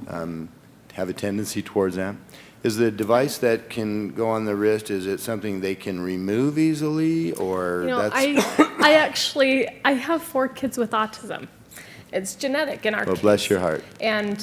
have a tendency towards that. Is the device that can go on the wrist, is it something they can remove easily, or that's... I have 4 kids with autism. It's genetic in our Well, kids. bless your heart. And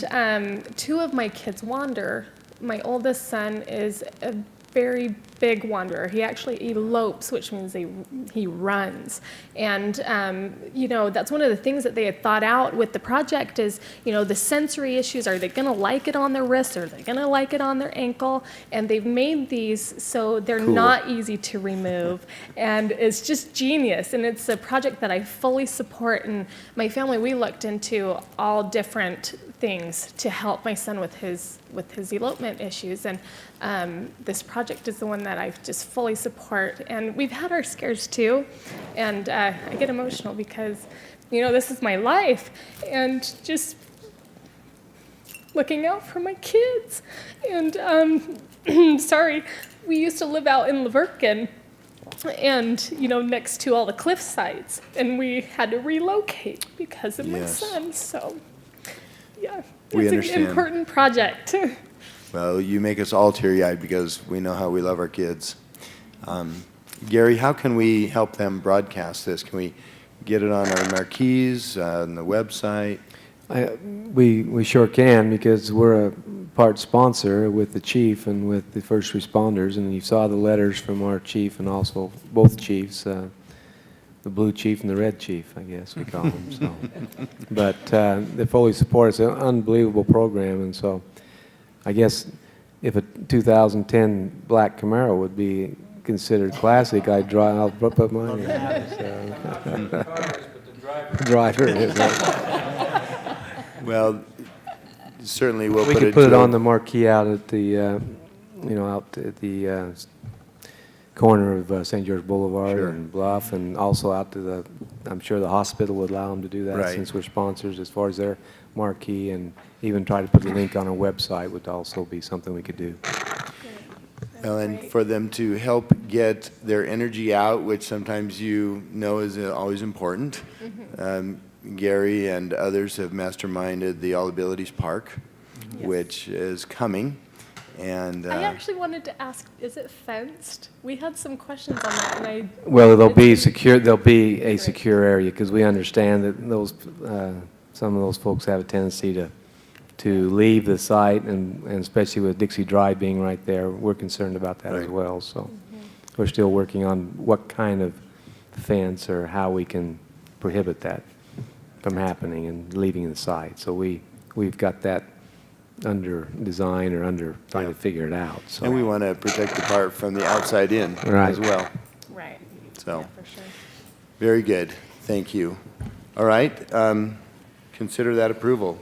2 of my kids wander. My oldest son is a very big wanderer. He actually elopes, which means he runs. And, that's one of the things that they had thought out with the project is, the sensory issues. Are they going to like it on their wrist? Are they going to like it on their ankle? And they've made these so they're not easy to remove. And it's just genius. And it's a project that I fully support. And my family, we looked into all different things to help my son with his elopement issues. And this project is the one that I just fully support. And we've had our scares too. And I get emotional because, this is my life. And just looking out for my kids. And sorry, we used to live out in Laverkin and, next to all the cliff sites. And we had to relocate because of my son. So, yeah, We it's understand. an important project. Well, you make us all teary-eyed because we know how we love our kids. Gary, how can we help them broadcast this? Can we get it on our marquees, on the website? We sure can, because we're a part sponsor with the chief and with the first responders, and you saw the letters from our chief and also both chiefs, the blue chief and the red chief, I guess we call them. So, but they fully support us. It's an unbelievable program, and so I guess if a 2010 black Camaro would be considered classic, I'll put mine in. So. Driver is right. Well, certainly we'll we put could it put it to on the marquee out at the, out at the corner of St. George Boulevard and Bluff, and also out to the, I'm sure the hospital would allow them to do that Right. since we're sponsors as far as their marquee, and even try to put the link on our website would also be something we could do. Well, and for them to help get their energy out, which sometimes is always important. Gary and others have masterminded the All Abilities Park, which is coming. And I actually wanted to ask, is it fenced? We had some questions on that, and well, there'll be secure. There'll be a secure area, because we understand that those some of those folks have a tendency to leave the site, and especially with Dixie Drive being right there, we're concerned about that as well. So we're still working on what kind of fence or how we can prohibit that from happening and leaving the site. So we've got that under design or under trying to figure it out. So. And we want to protect the park from the outside in Right. as well. Right. So, Yeah, for sure. very good. Thank you. All right. Consider that approval.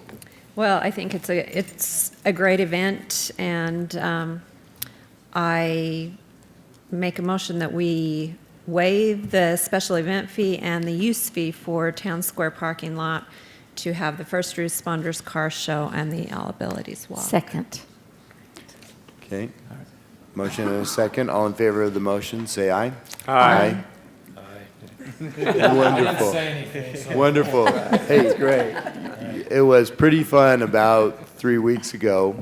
Well, I think it's a great event, and I make a motion that we waive the special event fee and the use fee for Town Square parking lot to have the first responders car show and the All Abilities Walk. Second. Okay. Motion and a second. All in favor of the motion, say aye. Aye. Wonderful. say anything, so- Wonderful. Hey, great. It was pretty fun about 3 weeks ago.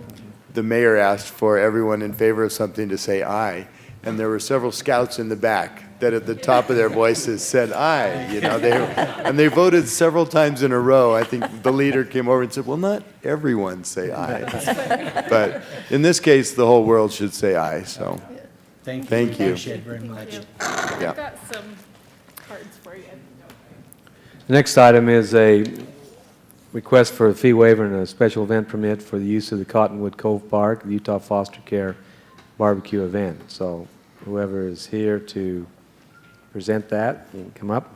The mayor asked for everyone in favor of something to say aye. And there were several scouts in the back that at the top of their voices said aye. You know, and they voted several times in a row. I think the leader came over and said, well, not everyone say aye. But in this case, the whole world should say aye, so. Thank you. Thank you. Appreciate it very much. Yeah. I've got some cards for you. The next item is a request for a fee waiver and a special event permit for the use of the Cottonwood Cove Park, the Utah Foster Care barbecue event. So whoever is here to present that, you can come up.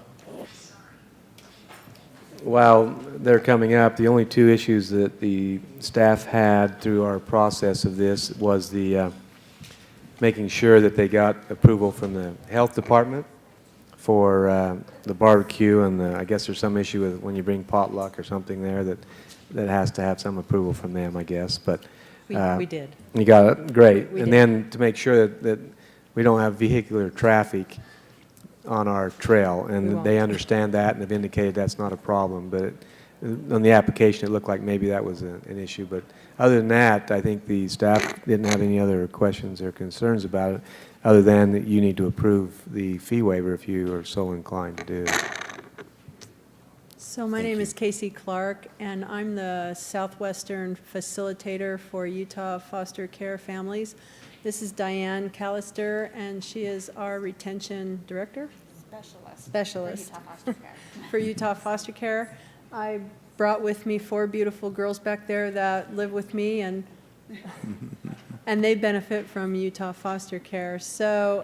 While they're coming up, the only two issues that the staff had through our process of this was the making sure that they got approval from the health department for the barbecue, and I guess there's some issue with when you bring potluck or something there that has to have some approval from them, I guess. But We did. you got it, great. We And did. then to make sure that we don't have vehicular traffic on our trail, We and won't. they understand that and have indicated that's not a problem. But on the application, it looked like maybe that was an issue. But other than that, I think the staff didn't have any other questions or concerns about it, other than that you need to approve the fee waiver if you are so inclined to do. So my name is Casey Clark, and I'm the Southwestern Facilitator for Utah Foster Care Families. This is Diane Callister, and she is our Retention Director? Specialist. For Utah Foster Care. I brought with me 4 beautiful girls back there that live with me, and they benefit from Utah Foster Care. So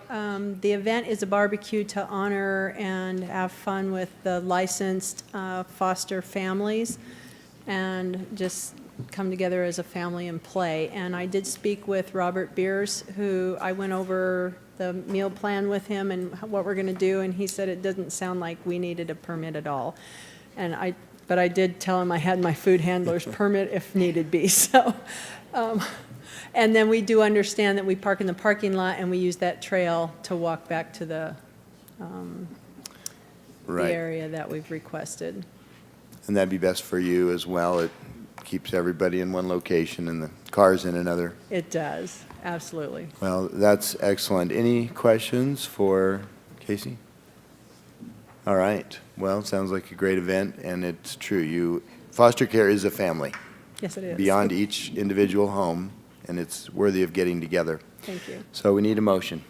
the event is a barbecue to honor and have fun with the licensed foster families and just come together as a family and play. And I did speak with Robert Beers, who I went over the meal plan with him and what we're going to do, and he said it doesn't sound like we needed a permit at all. But I did tell him I had my food handler's permit if needed be. So. And then we do understand that we park in the parking lot and we use that trail to walk back to the area that we've requested. And that'd be best for you as well. It keeps everybody in one location and the cars in another. It does, absolutely. Well, that's excellent. Any questions for Casey? All right. Well, it sounds like a great event, and it's true. Foster care is a family. Yes, it is. Beyond each individual home, and it's worthy of getting together. Thank you. So we need a motion.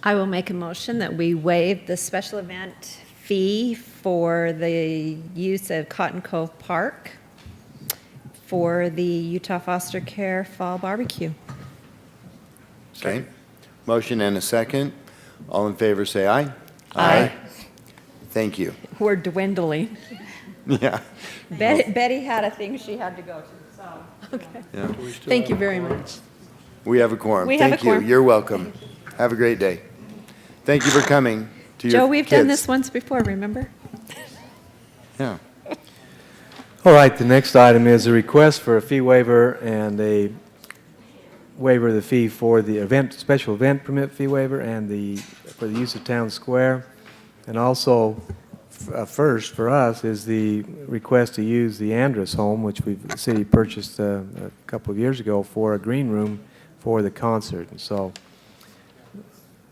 I will make a motion that we waive the special event fee for the use of Cotton Cove Park for the Utah Foster Care Fall Barbecue. Okay. Motion and a second. All in favor, say aye. Aye. Thank you. We're dwindling. Yeah. Betty had a thing she had to go to, so. Okay. Yeah. Thank you very much. We have a quorum. We have Thank a quorum. you. You're welcome. Have a great day. Thank you for coming to your Joe, we've done kids. this once before, remember? Yeah. All right, the next item is a request for a fee waiver and a waiver of the fee for the event, special event permit fee waiver and for the use of Town Square. And also, first for us is the request to use the Andrus home, which the city purchased a couple of years ago for a green room for the concert. And so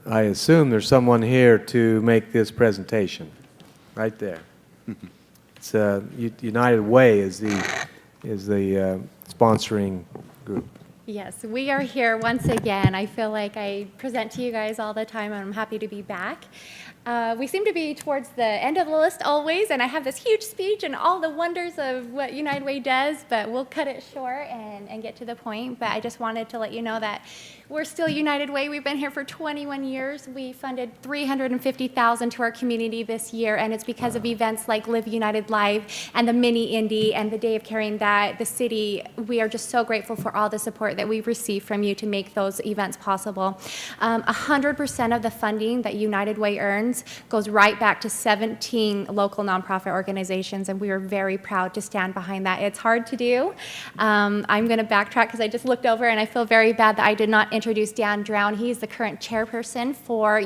I assume there's someone here to make this presentation, right there. It's United Way is the sponsoring group. Yes, we are here once again. I feel like I present to you guys all the time, and I'm happy to be back. We seem to be towards the end of the list always, and I have this huge speech and all the wonders of what United Way does, but we'll cut it short and get to the point. But I just wanted to let you know that we're still United Way. We've been here for 21 years. We funded $350,000 to our community this year, and it's because of events like Live United Live and the Mini Indy and the Day of Caring that the city, we are just so grateful for all the support that we've received from you to make those events possible. 100% of the funding that United Way earns goes right back to 17 local nonprofit organizations, and we are very proud to stand behind that. It's hard to do. I'm going to backtrack because I just looked over and I feel very bad that I did not introduce Dan Drown. He's the current chairperson for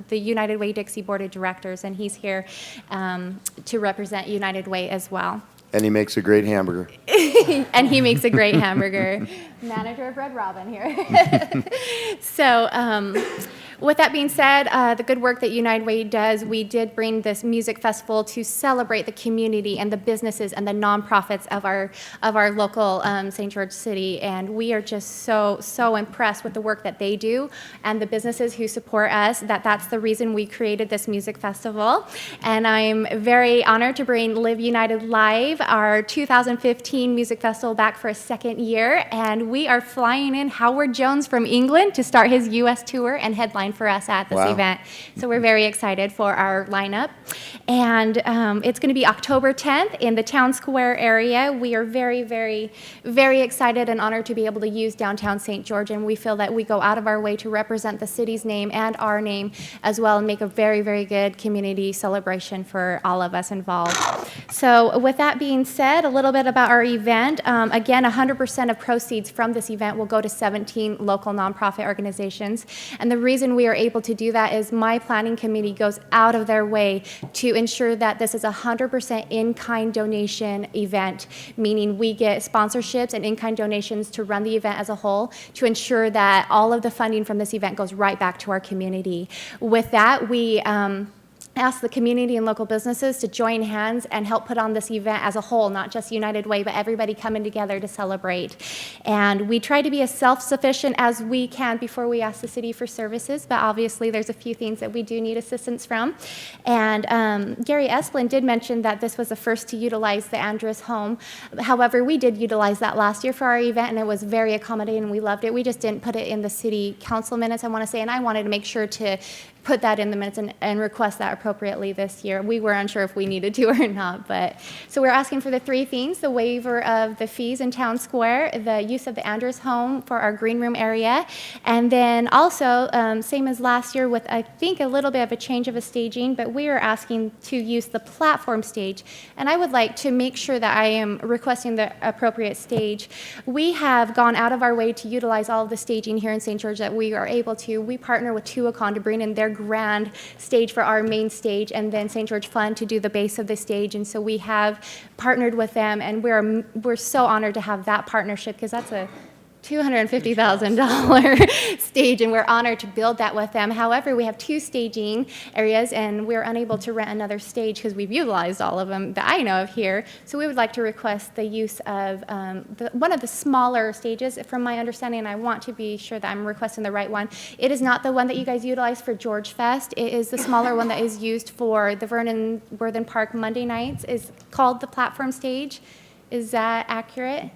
the United Way Dixie Board of Directors, and he's here to represent United Way as well. And he makes a great hamburger. And he makes a great hamburger. Manager of Red Robin here. So, with that being said, the good work that United Way does, we did bring this music festival to celebrate the community and the businesses and the nonprofits of our local St. George City, and we are just so impressed with the work that they do and the businesses who support us. That's the reason we created this music festival, and I'm very honored to bring Live United Live, our 2015 music festival, back for a second year, and we are flying in Howard Jones from England to start his U.S. tour and headline for us at this event. So we're very excited for our lineup. And it's going to be October 10th in the Town Square area. We are very, very, very excited and honored to be able to use downtown St. George, and we feel that we go out of our way to represent the city's name and our name as well and make a very, very good community celebration for all of us involved. So with that being said, a little bit about our event. Again, 100% of proceeds from this event will go to 17 local nonprofit organizations. And the reason we are able to do that is my planning committee goes out of their way to ensure that this is a 100% in-kind donation event, meaning we get sponsorships and in-kind donations to run the event as a whole to ensure that all of the funding from this event goes right back to our community. With that, we ask the community and local businesses to join hands and help put on this event as a whole, not just United Way, but everybody coming together to celebrate. And we try to be as self-sufficient as we can before we ask the city for services, but obviously there's a few things that we do need assistance from. And Gary Esplin did mention that this was the first to utilize the Andrus home. However, we did utilize that last year for our event, and it was very accommodating, and we loved it. We just didn't put it in the city council minutes, I want to say, and I wanted to make sure to put that in the minutes and request that appropriately this year. We were unsure if we needed to or not, but so we're asking for the three things: the waiver of the fees in Town Square, the use of the Andrus home for our green room area, and then also, same as last year with, I think, a little bit of a change of a staging, but we are asking to use the platform stage. And I would like to make sure that I am requesting the appropriate stage. We have gone out of our way to utilize all of the staging here in St. George that we are able to. We partner with Tuacahn to bring in their grand stage for our main stage, and then St. George Fund to do the base of the stage. And so we have partnered with them, and we're so honored to have that partnership, because that's a $250,000 stage, and we're honored to build that with them. However, we have two staging areas, and we're unable to rent another stage because we've utilized all of them that I know of here. So we would like to request the use of one of the smaller stages. From my understanding, and I want to be sure that I'm requesting the right one, it is not the one that you guys utilize for George Fest. It is the smaller one that is used for the Vernon Worthen Park Monday nights. Is called the platform stage. Is that accurate?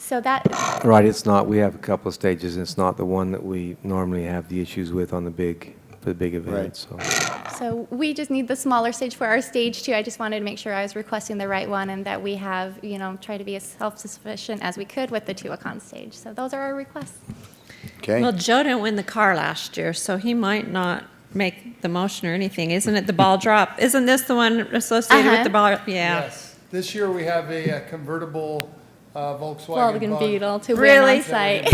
So that Right, it's not. We have a couple of stages, and it's not the one that we normally have the issues with on the big events. So we just need the smaller stage for our stage too. I just wanted to make sure I was requesting the right one, and that we have, try to be as self-sufficient as we could with the Tuacahn stage. So those are our requests. Okay. Well, Joe didn't win the car last year, so he might not make the motion or anything. Isn't it the ball drop? Isn't this the one associated with the ball? Yeah. Yes. This year we have a convertible Volkswagen Bug. Beetle to Really? win on site.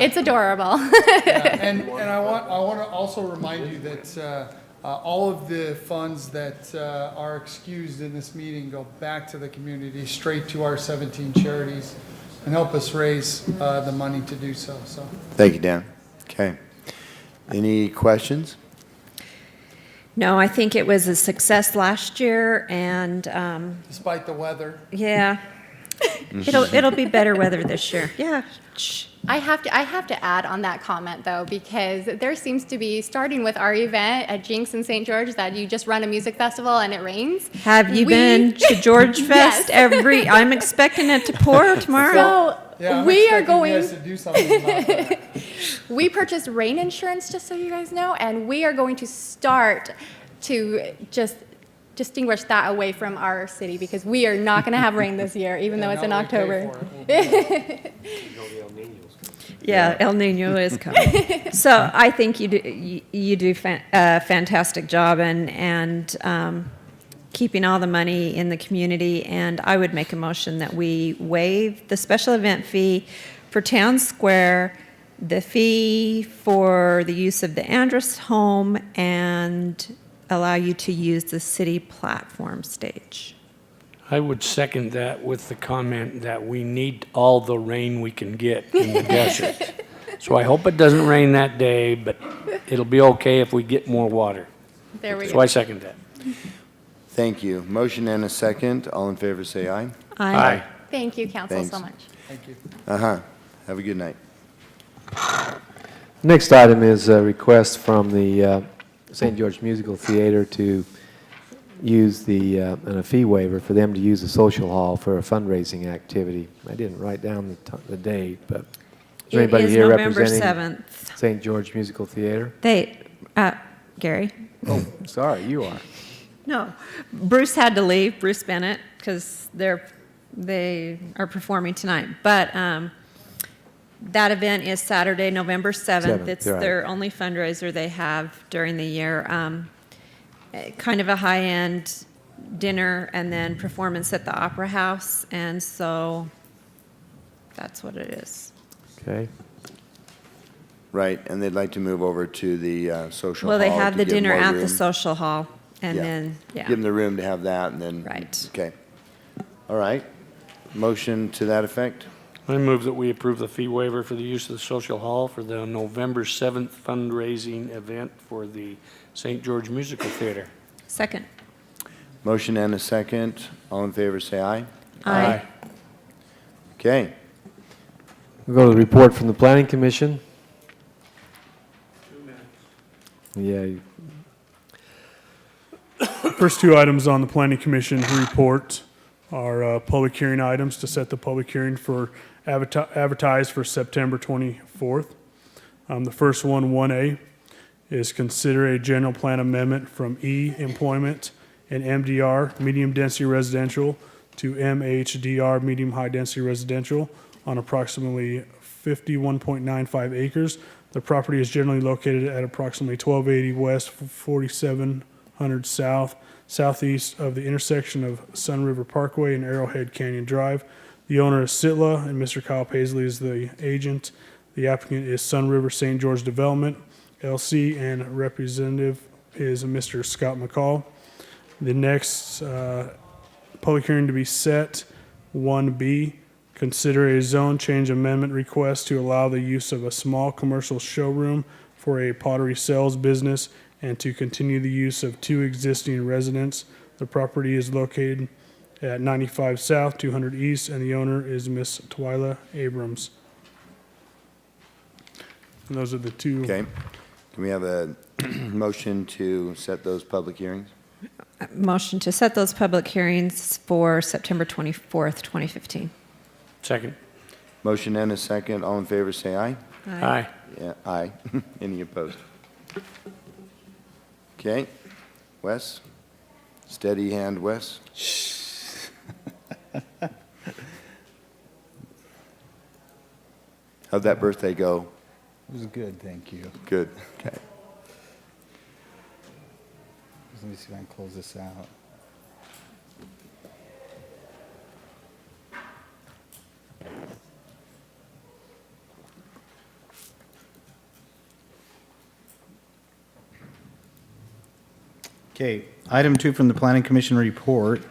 It's adorable. And I want to also remind you that all of the funds that are excused in this meeting go back to the community, straight to our 17 charities, and help us raise the money to do so. Thank you, Dan. Okay. Any questions? No, I think it was a success last year, and Despite the weather. yeah. It'll be better weather this year. Yeah. Shh. I have to add on that comment though, because there seems to be, starting with our event at Jinx in St. George, that you just run a music festival and it rains. Have you been to George Fest? Yes. I'm expecting it to pour tomorrow. So we are going. You guys to do something about that. We purchased rain insurance, just so you guys know, and we are going to start to just distinguish that away from our city, because we are not going to have rain this year, even though it's in October. Yeah, El Nino is coming. So I think you do a fantastic job and keeping all the money in the community. And I would make a motion that we waive the special event fee for Town Square, the fee for the use of the Andrus home, and allow you to use the city platform stage. I would second that with the comment that we need all the rain we can get in the desert. So I hope it doesn't rain that day, but it'll be okay if we get more water. There we So go. I second that. Thank you. Motion and a second. All in favor, say aye. Aye. Thank you, council, Thanks. so much. Thank you. Uh-huh. Have a good night. Next item is a request from the St. George Musical Theater to use and a fee waiver for them to use the social hall for a fundraising activity. I didn't write down the date, but is there It anybody is here November representing 7th. St. George Musical Theater? Gary? Oh, sorry, you are. No, Bruce had to leave, Bruce Bennett, because they are performing tonight. But that event is Saturday, November 7th. It's right. their only fundraiser they have during the year. Kind of a high-end dinner and then performance at the Opera House. And so that's what it is. Okay. Right, and they'd like to move over to the social hall. Well, they have to the give dinner more at room. the social hall and Yeah. then, yeah. Give them the room to have that, and then. Right. Okay. All right. Motion to that effect? I move that we approve the fee waiver for the use of the social hall for the November 7th fundraising event for the St. George Musical Theater. Second. Motion and a second. All in favor, say aye. Aye. Okay. We'll go to the report from the Planning Commission. Yeah, First two items on the Planning Commission report are public hearing items to set the public hearing for advertised for September 24th. The first one, 1A, is consider a general plan amendment from E, employment, and MDR, medium density residential, to MHDR, medium high density residential, on approximately 51.95 acres. The property is generally located at approximately 1280 west, 4700 south, southeast of the intersection of Sun River Parkway and Arrowhead Canyon Drive. The owner is Sitla, and Mr. Kyle Paisley is the agent. The applicant is Sun River St. George Development, LC, and representative is Mr. Scott McCall. The next public hearing to be set, 1B, consider a zone change amendment request to allow the use of a small commercial showroom for a pottery sales business and to continue the use of two existing residents. The property is located at 95 South, 200 East, and the owner is Miss Twyla Abrams. And those are the two. Okay. Can we have a motion to set those public hearings? Motion to set those public hearings for September 24th, 2015. Second. Motion and a second. All in favor, say aye. Aye. Yeah, aye. Any opposed? Okay. Wes? Steady hand, Wes. How'd that birthday go? It was good, thank you. Good. Okay. Let me see if I can close this out. Okay, item 2 from the Planning Commission report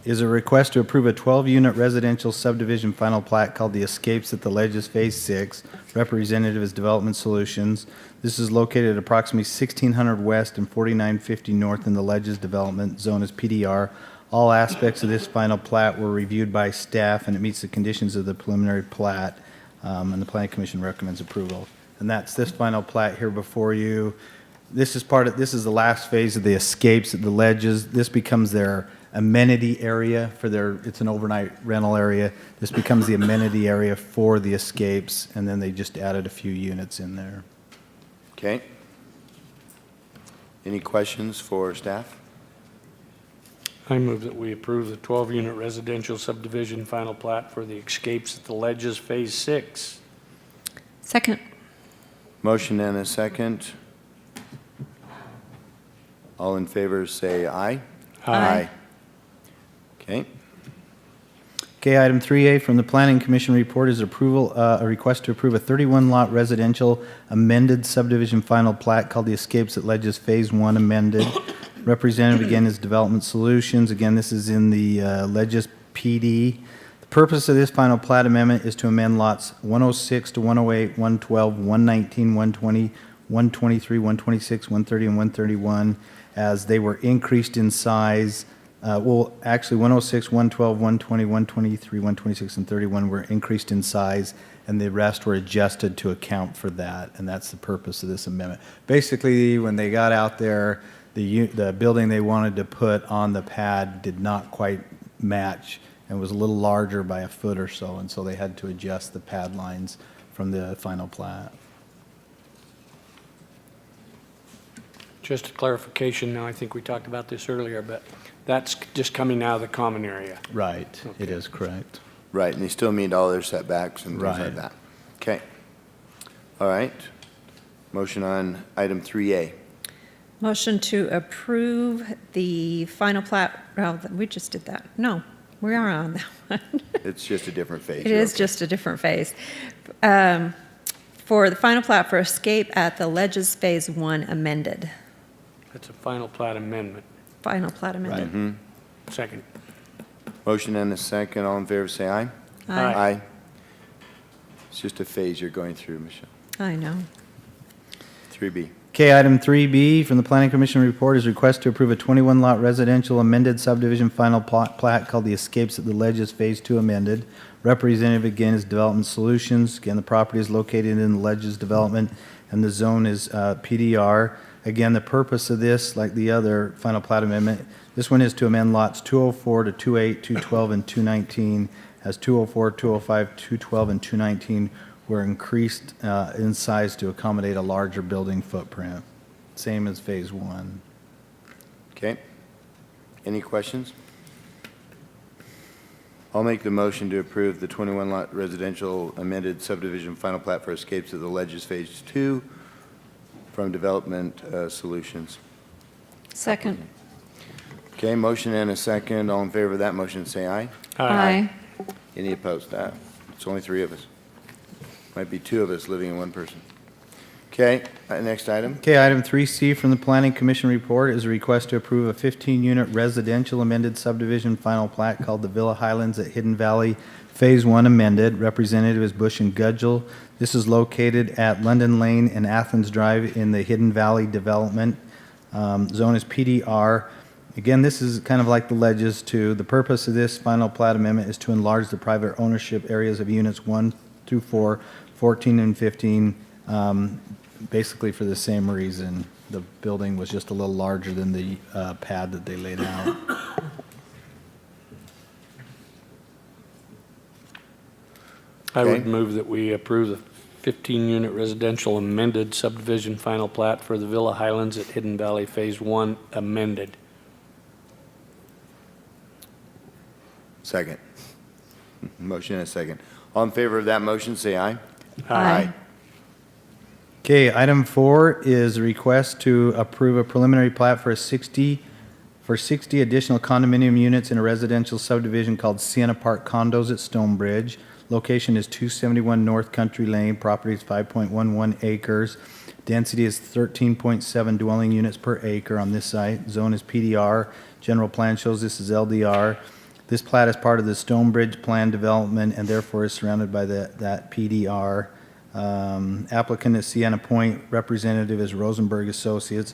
is a request to approve a 12-unit residential subdivision final plat called The Escapes at the Ledges Phase 6. Representative is Development Solutions. This is located at approximately 1600 west and 4950 north in the Ledges development. Zone is PDR. All aspects of this final plat were reviewed by staff, and it meets the conditions of the preliminary plat, and the Planning Commission recommends approval. And that's this final plat here before you. This is the last phase of the escapes at the ledges. This becomes their amenity area for it's an overnight rental area. This becomes the amenity area for the escapes, and then they just added a few units in there. Okay. Any questions for staff? I move that we approve the 12-unit residential subdivision final plat for the escapes at the Ledges Phase 6. Second. Motion and a second. All in favor say aye. Aye. Okay. Okay, item 3A from the Planning Commission report is a request to approve a 31-lot residential amended subdivision final plat called the Escapes at Ledges Phase 1 amended. Representative again is Development Solutions. Again, this is in the Ledges PD. The purpose of this final plat amendment is to amend lots 106 to 108, 112, 119, 120, 123, 126, 130, and 131 as they were increased in size. Actually 106, 112, 120, 123, 126, and 31 were increased in size, and the rest were adjusted to account for that, and that's the purpose of this amendment. Basically, when they got out there, the building they wanted to put on the pad did not quite match and was a little larger by a foot or so, and so they had to adjust the pad lines from the final plat. Just a clarification, now I think we talked about this earlier, but that's just coming out of the common area. Right, it is correct. Right, and they still meet all their setbacks and things like Right. that. Okay. All right. Motion on item 3A. Motion to approve the final plat, well, we just did that. No, we are on that one. It's just a different phase. It You're is okay. just a different phase. For the final plat for Escape at the Ledges Phase 1 amended. That's a final plat amendment. Final plat amended. Mhm. Second. Motion and a second. All in favor say aye. Aye. Aye. It's just a phase you're going through, Michelle. I know. 3B. Okay, item 3B from the Planning Commission report is request to approve a 21-lot residential amended subdivision final plat called the Escapes at the Ledges Phase 2 amended. Representative again is Development Solutions. Again, the property is located in the Ledges development, and the zone is PDR. Again, the purpose of this, like the other final plat amendment, this one is to amend lots 204 to 28, 212, and 219, as 204, 205, 212, and 219 were increased in size to accommodate a larger building footprint, same as Phase 1. Okay. Any questions? I'll make the motion to approve the 21-lot residential amended subdivision final plat for Escapes of the Ledges Phase 2 from Development Solutions. Second. Okay, motion and a second. All in favor of that motion, say aye. Aye. Any opposed? It's only 3 of us. Might be 2 of us living in one person. Okay, next item. Okay, item 3C from the Planning Commission report is a request to approve a 15-unit residential amended subdivision final plat called the Villa Highlands at Hidden Valley Phase 1 amended. Representative is Bush and Gudgel. This is located at London Lane and Athens Drive in the Hidden Valley development. Zone is PDR. Again, this is kind of like the Ledges too. The purpose of this final plat amendment is to enlarge the private ownership areas of units 1 through 4, 14 and 15, basically for the same reason. The building was just a little larger than the pad that they laid out. I Okay. would move that we approve the 15-unit residential amended subdivision final plat for the Villa Highlands at Hidden Valley Phase 1 amended. Second. Motion and a second. All in favor of that motion, say aye. Aye. Okay, item 4 is a request to approve a preliminary plat for 60 additional condominium units in a residential subdivision called Sienna Park Condos at Stonebridge. Location is 271 North Country Lane. Property is 5.11 acres. Density is 13.7 dwelling units per acre on this site. Zone is PDR. General plan shows this is LDR. This plat is part of the Stonebridge plan development and therefore is surrounded by that PDR. Applicant is Sienna Point, representative is Rosenberg Associates.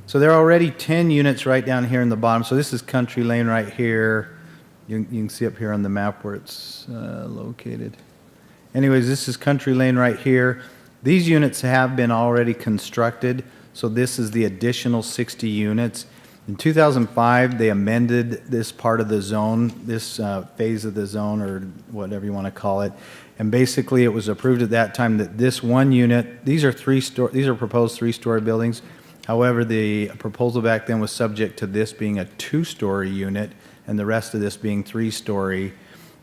So there are already 10 units right down here in the bottom. So this is Country Lane right here. You can see up here on the map where it's located. Anyways, this is Country Lane right here. These units have been already constructed, so this is the additional 60 units. In 2005, they amended this part of the zone, this phase of the zone, or whatever you want to call it. And basically, it was approved at that time that this one unit, these are proposed three-story buildings. However, the proposal back then was subject to this being a two-story unit and the rest of this being three-story.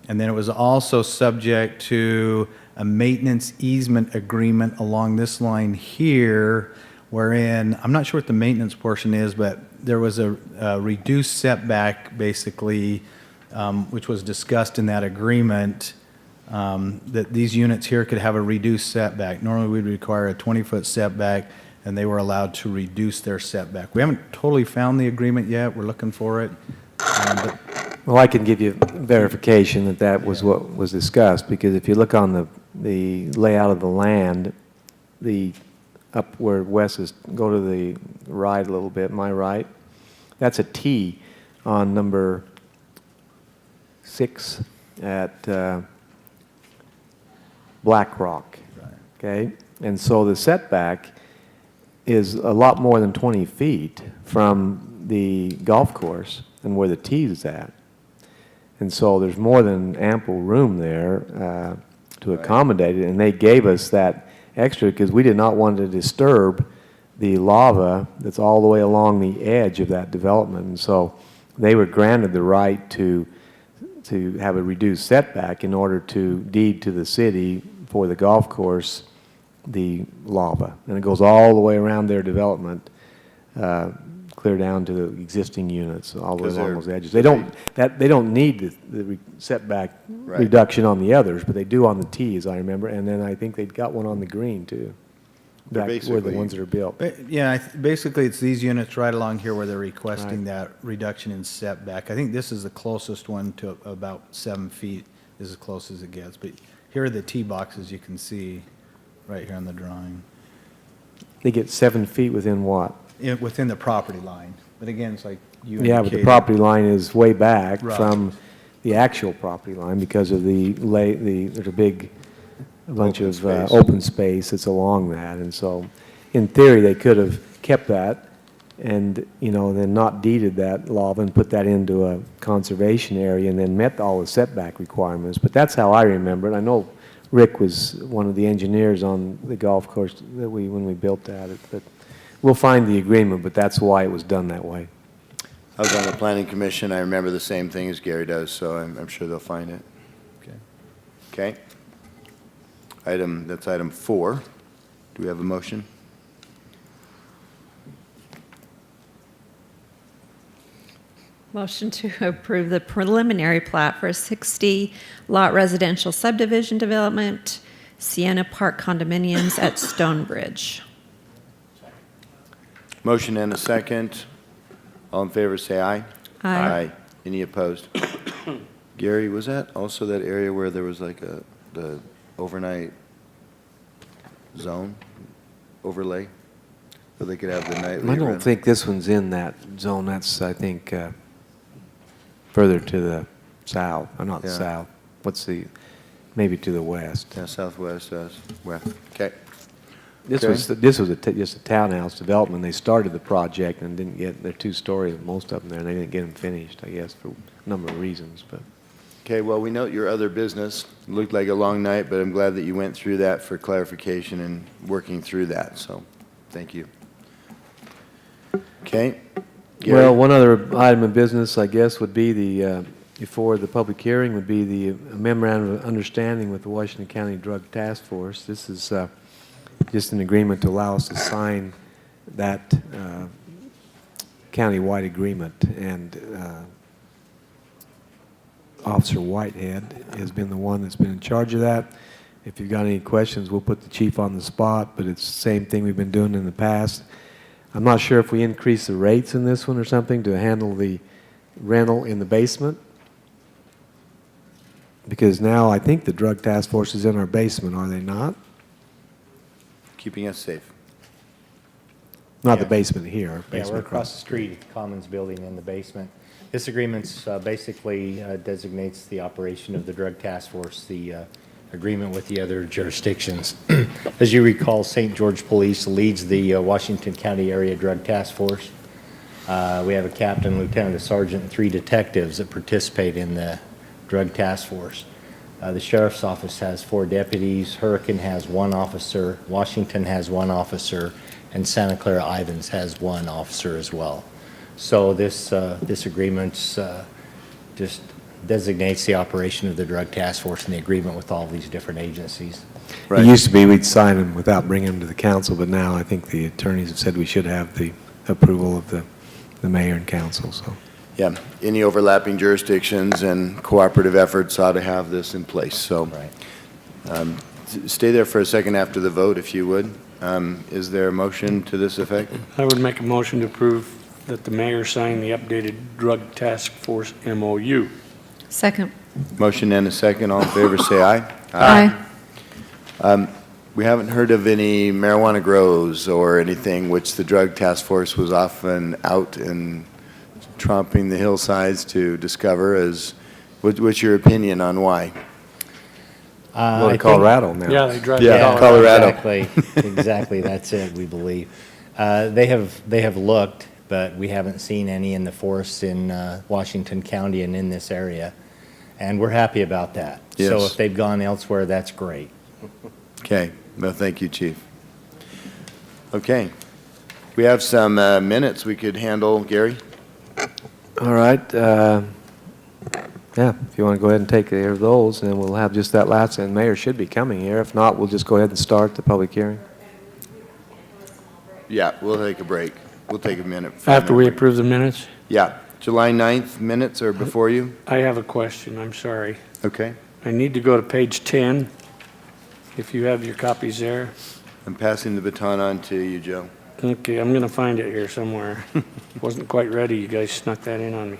And then it was also subject to a maintenance easement agreement along this line here, wherein, I'm not sure what the maintenance portion is, but there was a reduced setback, basically, which was discussed in that agreement, that these units here could have a reduced setback. Normally, we'd require a 20-foot setback, and they were allowed to reduce their setback. We haven't totally found the agreement yet. We're looking for it. Well, I can give you verification that that was what was discussed, because if you look on the layout of the land, up where Wes is, go to the right a little bit, my right, that's a T on number 6 at Black Rock, okay? And so the setback is a lot more than 20 feet from the golf course and where the tee is at. And so there's more than ample room there to accommodate it, and they gave us that extra because we did not want to disturb the lava that's all the way along the edge of that development. And so they were granted the right to have a reduced setback in order to deed to the city for the golf course the lava. And it goes all the way around their development, clear down to the existing units, all the way along those edges. They don't need the setback reduction on the others, but they do on the tee, as I remember. And then I think they've got one on the green too, back where the ones that are built. Yeah, basically it's these units right along here where they're requesting that reduction in setback. I think this is the closest one to about 7 feet, is as close as it gets. But here are the tee boxes you can see right here on the drawing. They get 7 feet within what? Within the property line. But again, it's like you Yeah, but the indicated. property line is way back Right. from the actual property line because of there's a big bunch of open space that's along that. And so, in theory, they could have kept that and, then not deeded that lava and put that into a conservation area and then met all the setback requirements. But that's how I remember it. I know Rick was one of the engineers on the golf course that when we built that. But we'll find the agreement, but that's why it was done that way. I was on the planning commission. I remember the same thing as Gary does, so I'm sure they'll find it. Okay. That's item 4. Do we have a motion? Motion to approve the preliminary plat for a 60-lot residential subdivision development, Sienna Park condominiums at Stonebridge. Motion and a second. All in favor, say aye. Aye. Any opposed? Gary, was that also that area where there was like the overnight zone overlay? So they could have the nightly I don't rental? think this one's in that zone. That's, I think, further to the south, or not Yeah. south. Maybe to the west. Yeah, southwest, west. Okay. This Okay. was just a townhouse development. They started the project and didn't get, they're two-story, most of them there, and they didn't get them finished, I guess, for a number of reasons, but. Okay, well, we note your other business. It looked like a long night, but I'm glad that you went through that for clarification and working through that, so thank you. Okay. Gary? Well, one other item of business, I guess, would be before the public hearing, would be the memorandum of understanding with the Washington County Drug Task Force. This is just an agreement to allow us to sign that county-wide agreement. And Officer Whitehead has been the one that's been in charge of that. If you've got any questions, we'll put the chief on the spot, but it's the same thing we've been doing in the past. I'm not sure if we increase the rates in this one or something to handle the rental in the basement, because now I think the drug task force is in our basement, are they not? keeping us safe. Not the basement here. Yeah, we're basement across the street at the Commons Building in the basement. This agreement basically designates the operation of the Drug Task Force, the agreement with the other jurisdictions. As you recall, St. George Police leads the Washington County Area Drug Task Force. We have a captain, lieutenant, a sergeant, and 3 detectives that participate in the Drug Task Force. The Sheriff's Office has 4 deputies, Hurricane has 1 officer, Washington has 1 officer, and Santa Clara Ivans has 1 officer as well. So this agreement just designates the operation of the Drug Task Force and the agreement with all these different agencies. It used to be we'd sign them without bringing them to the council, but now I think the attorneys have said we should have the approval of the mayor and council, so. Yeah, any overlapping jurisdictions and cooperative efforts ought to have this in place, so. Stay there for a second after the vote, if you would. Is there a motion to this effect? I would make a motion to approve that the mayor sign the updated Drug Task Force MOU. Second. Motion and a second. All in favor, say aye. Aye. We haven't heard of any marijuana grows or anything which the Drug Task Force was often out and tromping the hillsides to discover. What's your opinion on why? Go to Colorado now. Yeah, they drive to Yeah, Colorado. Exactly, that's it, we believe. They have looked, but we haven't seen any in the forests in Washington County and in this area, and we're happy about that. So Yes. if they've gone elsewhere, that's great. Okay, well, thank you, Chief. Okay, we have some minutes we could handle, Gary. All right. Yeah, if you want to go ahead and take care of those, and then we'll have just that last, and mayor should be coming here. If not, we'll just go ahead and start the public hearing. Yeah, we'll take a break. We'll take a minute. After we approve the minutes? Yeah, July 9th minutes are before you. I have a question, I'm sorry. Okay. I need to go to page 10, if you have your copies there. I'm passing the baton on to you, Joe. Okay, I'm going to find it here somewhere. Wasn't quite ready, you guys snuck that in on me.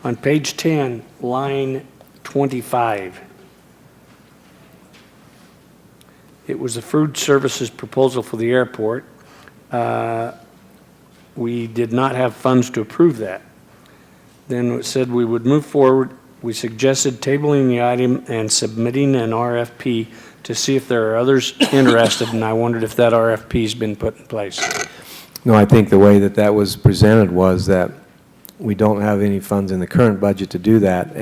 On page 10, line 25. It was the food services proposal for the airport. We did not have funds to approve that. Then it said we would move forward. We suggested tabling the item and submitting an RFP to see if there are others interested, and I wondered if that RFP's been put in place. No, I think the way that that was presented was that we don't have any funds in the current budget to do that,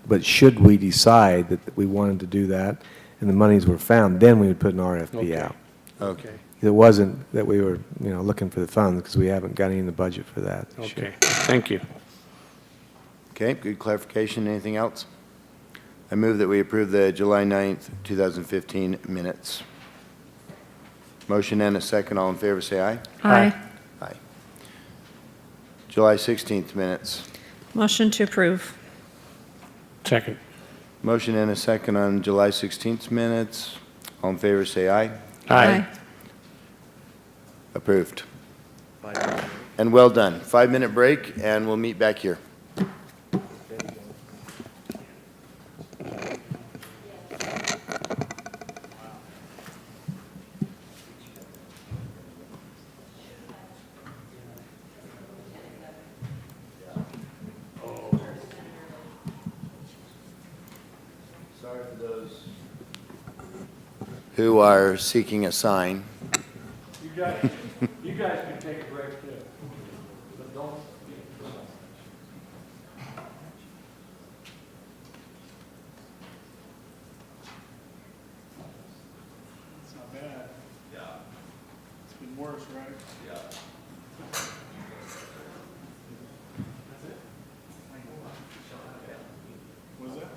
but should we decide that we wanted to do that and the monies were found, then we would put an RFP out. Okay. It wasn't that we were, looking for the funds, because we haven't got any in the budget for that. Okay, thank you. Okay, good clarification. Anything else? I move that we approve the July 9th, 2015 minutes. Motion and a second. All in favor, say aye. Aye. Aye. July 16th minutes. Motion to approve. Second. Motion and a second on July 16th minutes. All in favor, say aye. Aye. Approved. And well done. 5-minute break, and we'll meet back here. Sorry for those who are seeking a sign. You guys can take a break too, but don't. It's not bad. Yeah. It's been worse, right? Yeah. Was it?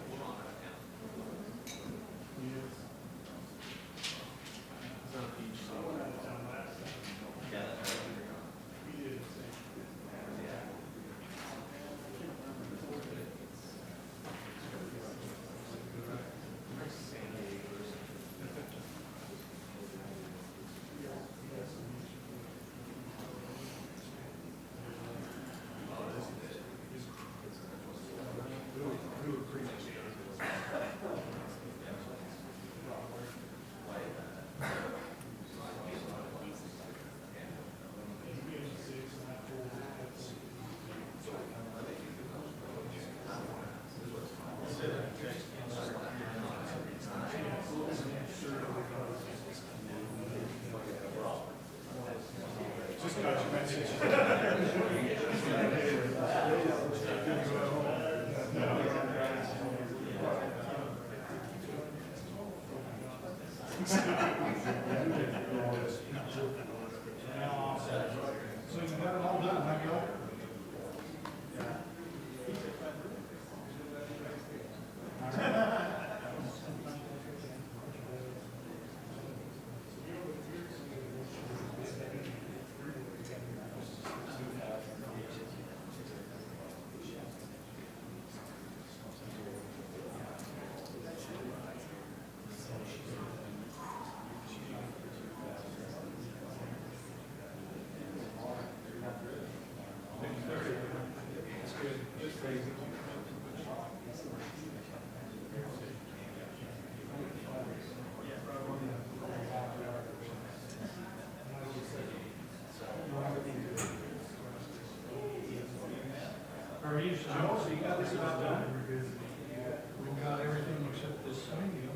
Are you, Joe, so you got this about done? We've got everything except this sign deal.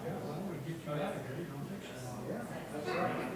Yeah, well, I'm gonna get you out of here, you don't think so? Yeah, that's right.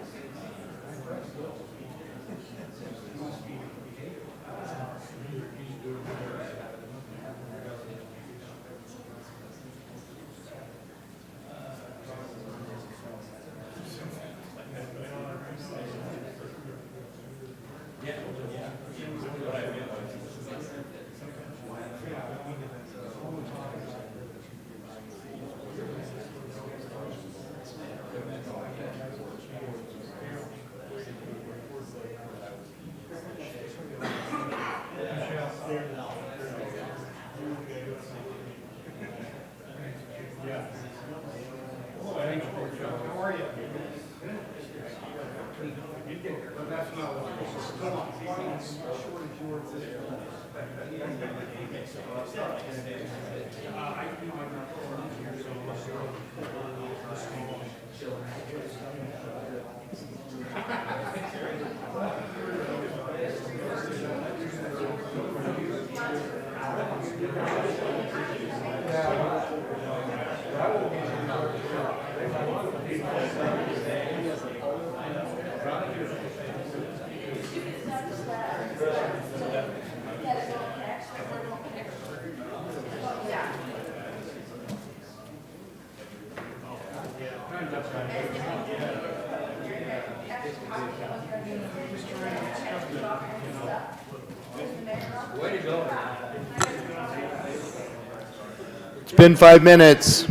It's been 5 minutes.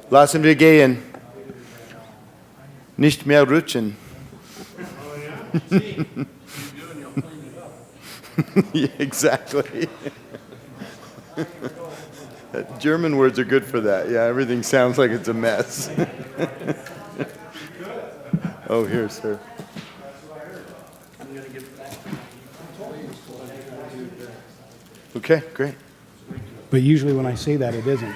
Lassen wir gehen. Nicht mehr rutschen. Yeah, exactly. German words are good for that. Yeah, everything sounds like it's a mess. Oh, here, sir. Okay, great. But usually when I say that, it isn't.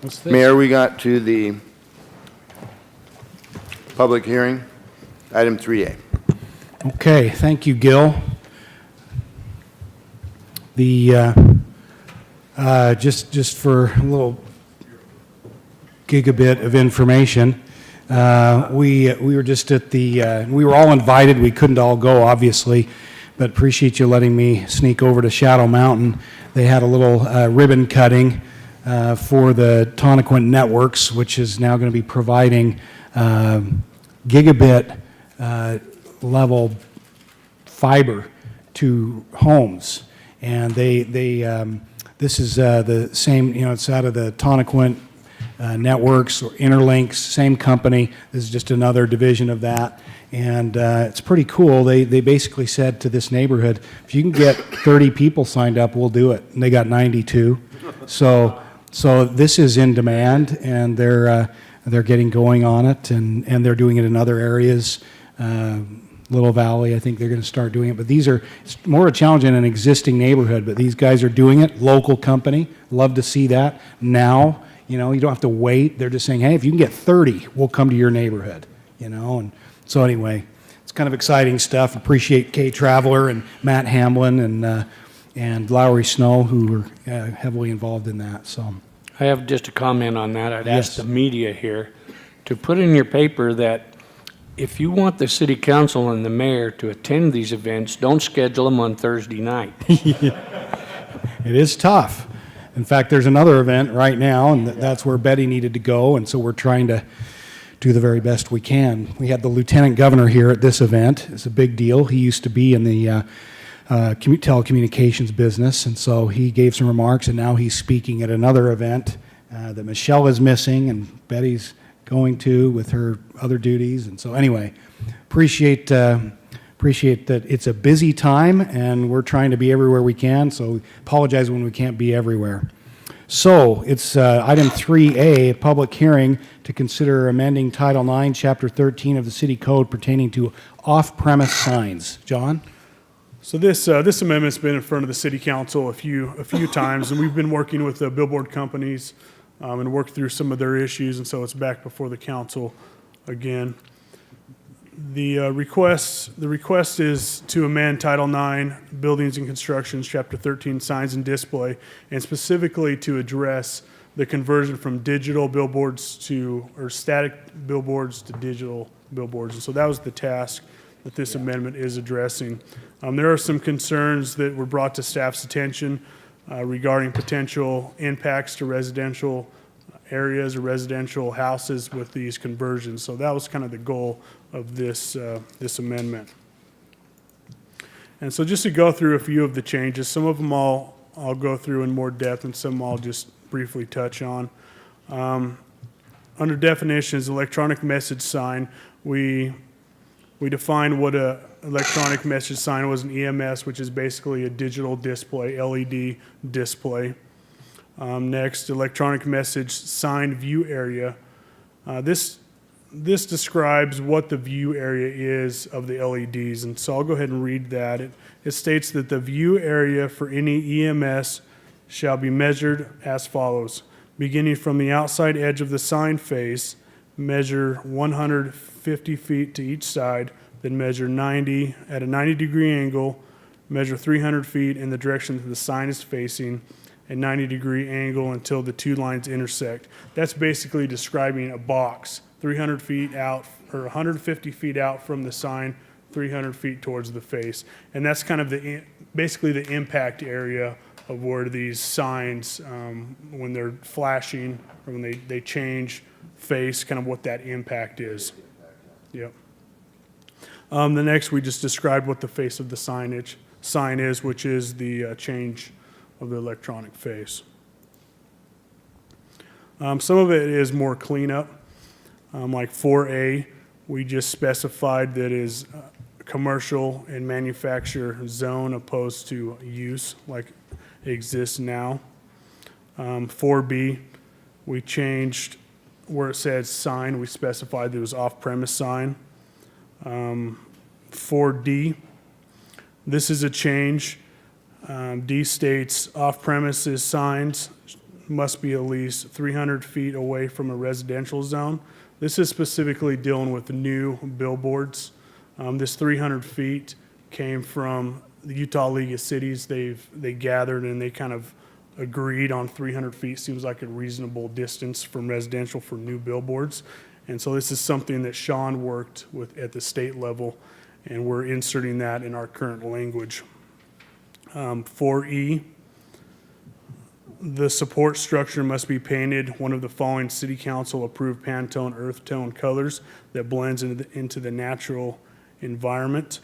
What's this? Mayor, we got to the public hearing, item 3A. Okay, thank you, Gil. The, just for a little gigabit of information, we were just at the, we were all invited, we couldn't all go, obviously, but appreciate you letting me sneak over to Shadow Mountain. They had a little ribbon cutting for the Tonnequin Networks, which is now going to be providing gigabit level fiber to homes. And this is the same, you know, it's out of the Tonnequin Networks or Interlinks, same company. This is just another division of that. And it's pretty cool. They basically said to this neighborhood, if you can get 30 people signed up, we'll do it. And they got 92. So this is in demand, and they're getting going on it, and they're doing it in other areas. Little Valley, I think they're going to start doing it. But these are, it's more a challenge in an existing neighborhood, but these guys are doing it. Local company, love to see that. Now, you know, you don't have to wait. They're just saying, hey, if you can get 30, we'll come to your neighborhood, you know. And so anyway, it's kind of exciting stuff. Appreciate Kay Traveler and Matt Hamlin and Lowry Snow, who were heavily involved in that. So I have just a comment on that. I'd ask Yes. the media here to put in your paper that if you want the city council and the mayor to attend these events, don't schedule them on Thursday night. It is tough. In fact, there's another event right now, and that's where Betty needed to go, and so we're trying to do the very best we can. We had the lieutenant governor here at this event. It's a big deal. He used to be in the telecommunications business, and so he gave some remarks, and now he's speaking at another event that Michelle is missing, and Betty's going to with her other duties. And so anyway, appreciate that it's a busy time, and we're trying to be everywhere we can, so apologize when we can't be everywhere. So it's item 3A, a public hearing to consider amending Title IX, Chapter 13 of the City Code pertaining to off-premise signs. John? So this amendment's been in front of the city council a few times, and we've been working with the billboard companies and worked through some of their issues, and so it's back before the council again. The request is to amend Title IX, Buildings and Constructions, Chapter 13, Signs and Display, and specifically to address the conversion from digital billboards or static billboards to digital billboards. And so that was the task that this amendment is addressing. There are some concerns that were brought to staff's attention regarding potential impacts to residential areas or residential houses with these conversions. So that was kind of the goal of this amendment. And so just to go through a few of the changes, some of them I'll go through in more depth, and some I'll just briefly touch on. Under definitions, electronic message sign, we defined what a electronic message sign was, an EMS, which is basically a digital display, LED display. Next, electronic message sign view area. This describes what the view area is of the LEDs, and so I'll go ahead and read that. It states that the view area for any EMS shall be measured as follows. Beginning from the outside edge of the sign face, measure 150 feet to each side, then measure 90 at a 90-degree angle, measure 300 feet in the direction that the sign is facing, a 90-degree angle until the two lines intersect. That's basically describing a box, 300 feet out or 150 feet out from the sign, 300 feet towards the face. And that's kind of basically the impact area of where these signs, when they're flashing or when they change face, kind of what that impact is. Yep. The next, we just described what the face of the sign is, which is the change of the electronic face. Some of it is more cleanup, like 4A, we just specified that is commercial and manufacture zone opposed to use like it exists now. 4B, we changed where it says sign, we specified that it was off-premise sign. 4D, this is a change. D states off-premises signs must be at least 300 feet away from a residential zone. This is specifically dealing with new billboards. This 300 feet came from the Utah League of Cities. They gathered and they kind of agreed on 300 feet. Seems like a reasonable distance from residential for new billboards. And so this is something that Sean worked with at the state level, and we're inserting that in our current language. 4E, the support structure must be painted one of the following city council approved Pantone earth tone colors that blends into the natural environment.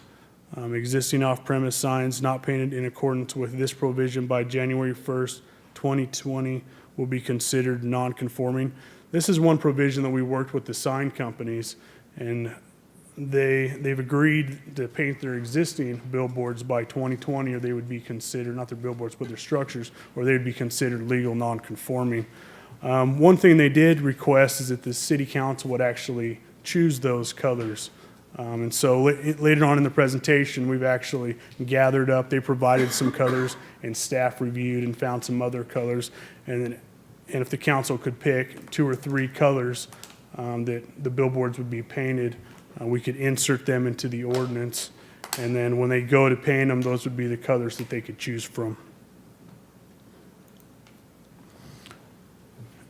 Existing off-premise signs not painted in accordance with this provision by January 1st, 2020 will be considered non-conforming. This is one provision that we worked with the sign companies, and they've agreed to paint their existing billboards by 2020, or they would be considered, not their billboards, but their structures, or they would be considered legal non-conforming. One thing they did request is that the city council would actually choose those colors. And so later on in the presentation, we've actually gathered up, they provided some colors, and staff reviewed and found some other colors. And if the council could pick 2 or 3 colors that the billboards would be painted, we could insert them into the ordinance, and then when they go to paint them, those would be the colors that they could choose from.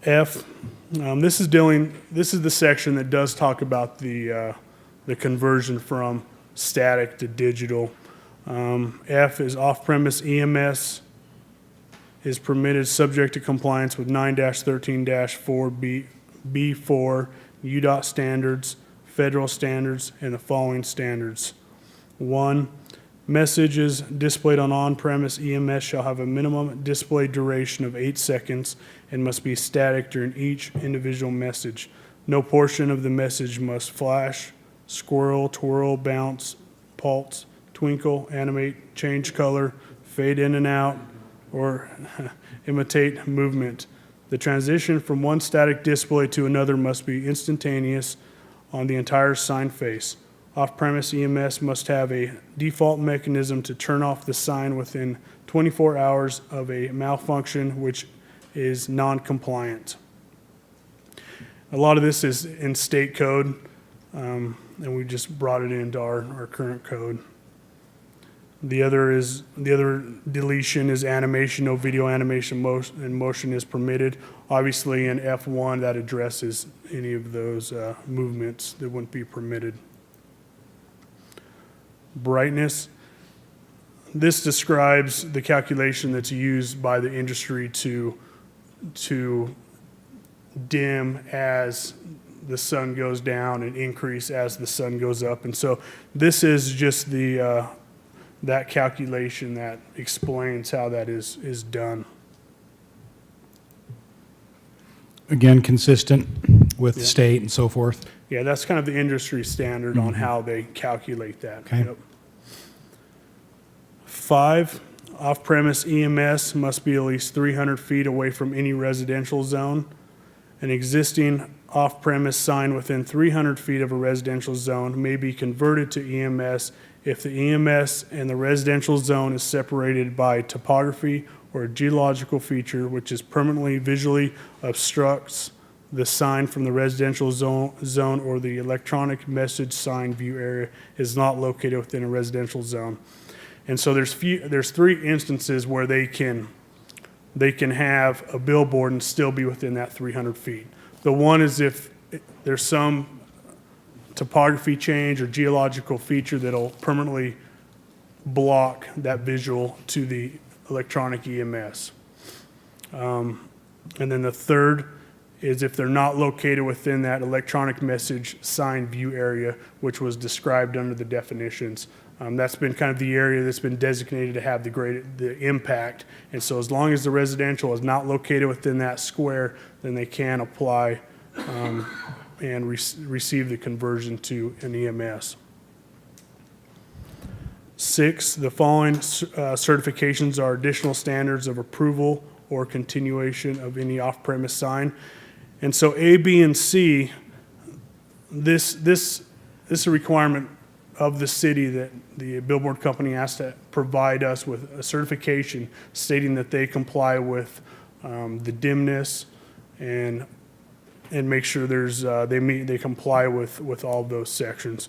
F, this is the section that does talk about the conversion from static to digital. F is off-premise EMS is permitted subject to compliance with 9-13-4B4 UDOT standards, federal standards, and the following standards. 1, messages displayed on-premise EMS shall have a minimum display duration of 8 seconds and must be static during each individual message. No portion of the message must flash, squirrel, twirl, bounce, pulse, twinkle, animate, change color, fade in and out, or imitate movement. The transition from one static display to another must be instantaneous on the entire sign face. Off-premise EMS must have a default mechanism to turn off the sign within 24 hours of a malfunction which is non-compliant. A lot of this is in state code, and we just brought it into our current code. The other deletion is animation. No video animation and motion is permitted. Obviously, in F1, that addresses any of those movements that wouldn't be permitted. Brightness. This describes the calculation that's used by the industry to dim as the sun goes down and increase as the sun goes up. And so this is just that calculation that explains how that is done. Again, consistent with the state and so forth. Yeah, that's kind of the industry standard on how they calculate that. Okay. Yep. 5, off-premise EMS must be at least 300 feet away from any residential zone. An existing off-premise sign within 300 feet of a residential zone may be converted to EMS if the EMS and the residential zone is separated by topography or a geological feature which is permanently visually obstructs the sign from the residential zone or the electronic message sign view area is not located within a residential zone. And so there's 3 instances where they can have a billboard and still be within that 300 feet. The one is if there's some topography change or geological feature that'll permanently block that visual to the electronic EMS. And then the third is if they're not located within that electronic message sign view area, which was described under the definitions. That's been kind of the area that's been designated to have the impact. And so as long as the residential is not located within that square, then they can apply and receive the conversion to an EMS. 6, the following certifications are additional standards of approval or continuation of any off-premise sign. And so A, B, and C, this is a requirement of the city that the billboard company has to provide us with a certification stating that they comply with the dimness and make sure they comply with all of those sections.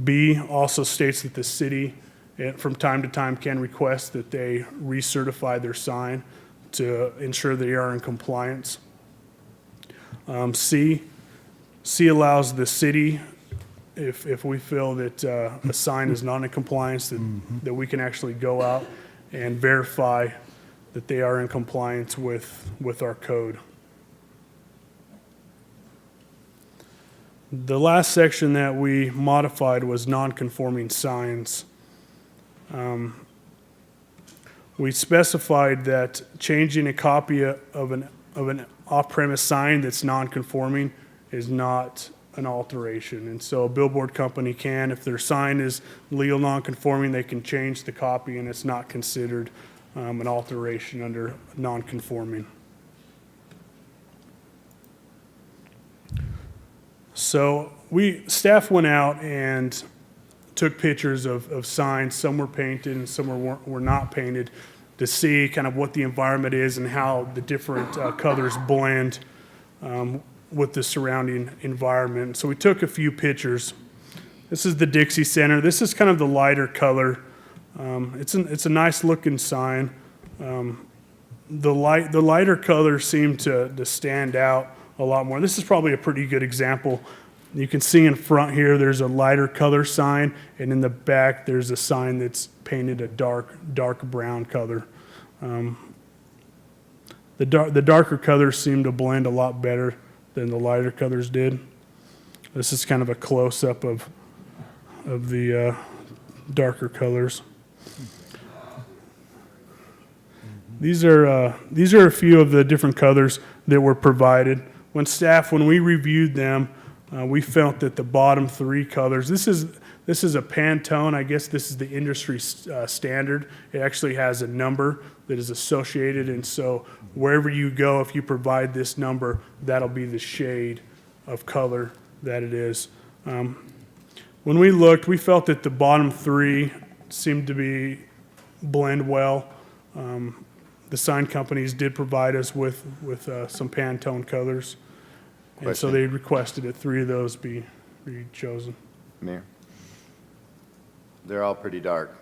B also states that the city from time to time can request that they recertify their sign to ensure they are in compliance. C allows the city, if we feel that a sign is not in compliance, that we can actually go out and verify that they are in compliance with our code. The last section that we modified was non-conforming signs. We specified that changing a copy of an off-premise sign that's non-conforming is not an alteration. And so a billboard company can, if their sign is legal non-conforming, they can change the copy and it's not considered an alteration under non-conforming. So staff went out and took pictures of signs. Some were painted and some were not painted to see kind of what the environment is and how the different colors blend with the surrounding environment. So we took a few pictures. This is the Dixie Center. This is kind of the lighter color. It's a nice looking sign. the lighter colors seem to stand out a lot more. This is probably a pretty good example. You can see in front here, there's a lighter color sign, and in the back, there's a sign that's painted a dark brown color. The darker colors seem to blend a lot better than the lighter colors did. This is kind of a close-up of the darker colors. These are a few of the different colors that were provided. When we reviewed them, we felt that the bottom three colors, this is a Pantone. I guess this is the industry standard. It actually has a number that is associated, and so wherever you go, if you provide this number, that'll be the shade of color that it is. When we looked, we felt that the bottom three seemed to blend well. The sign companies did provide us with some Pantone colors. And so they requested that three of those be chosen. Mayor? They're all pretty dark.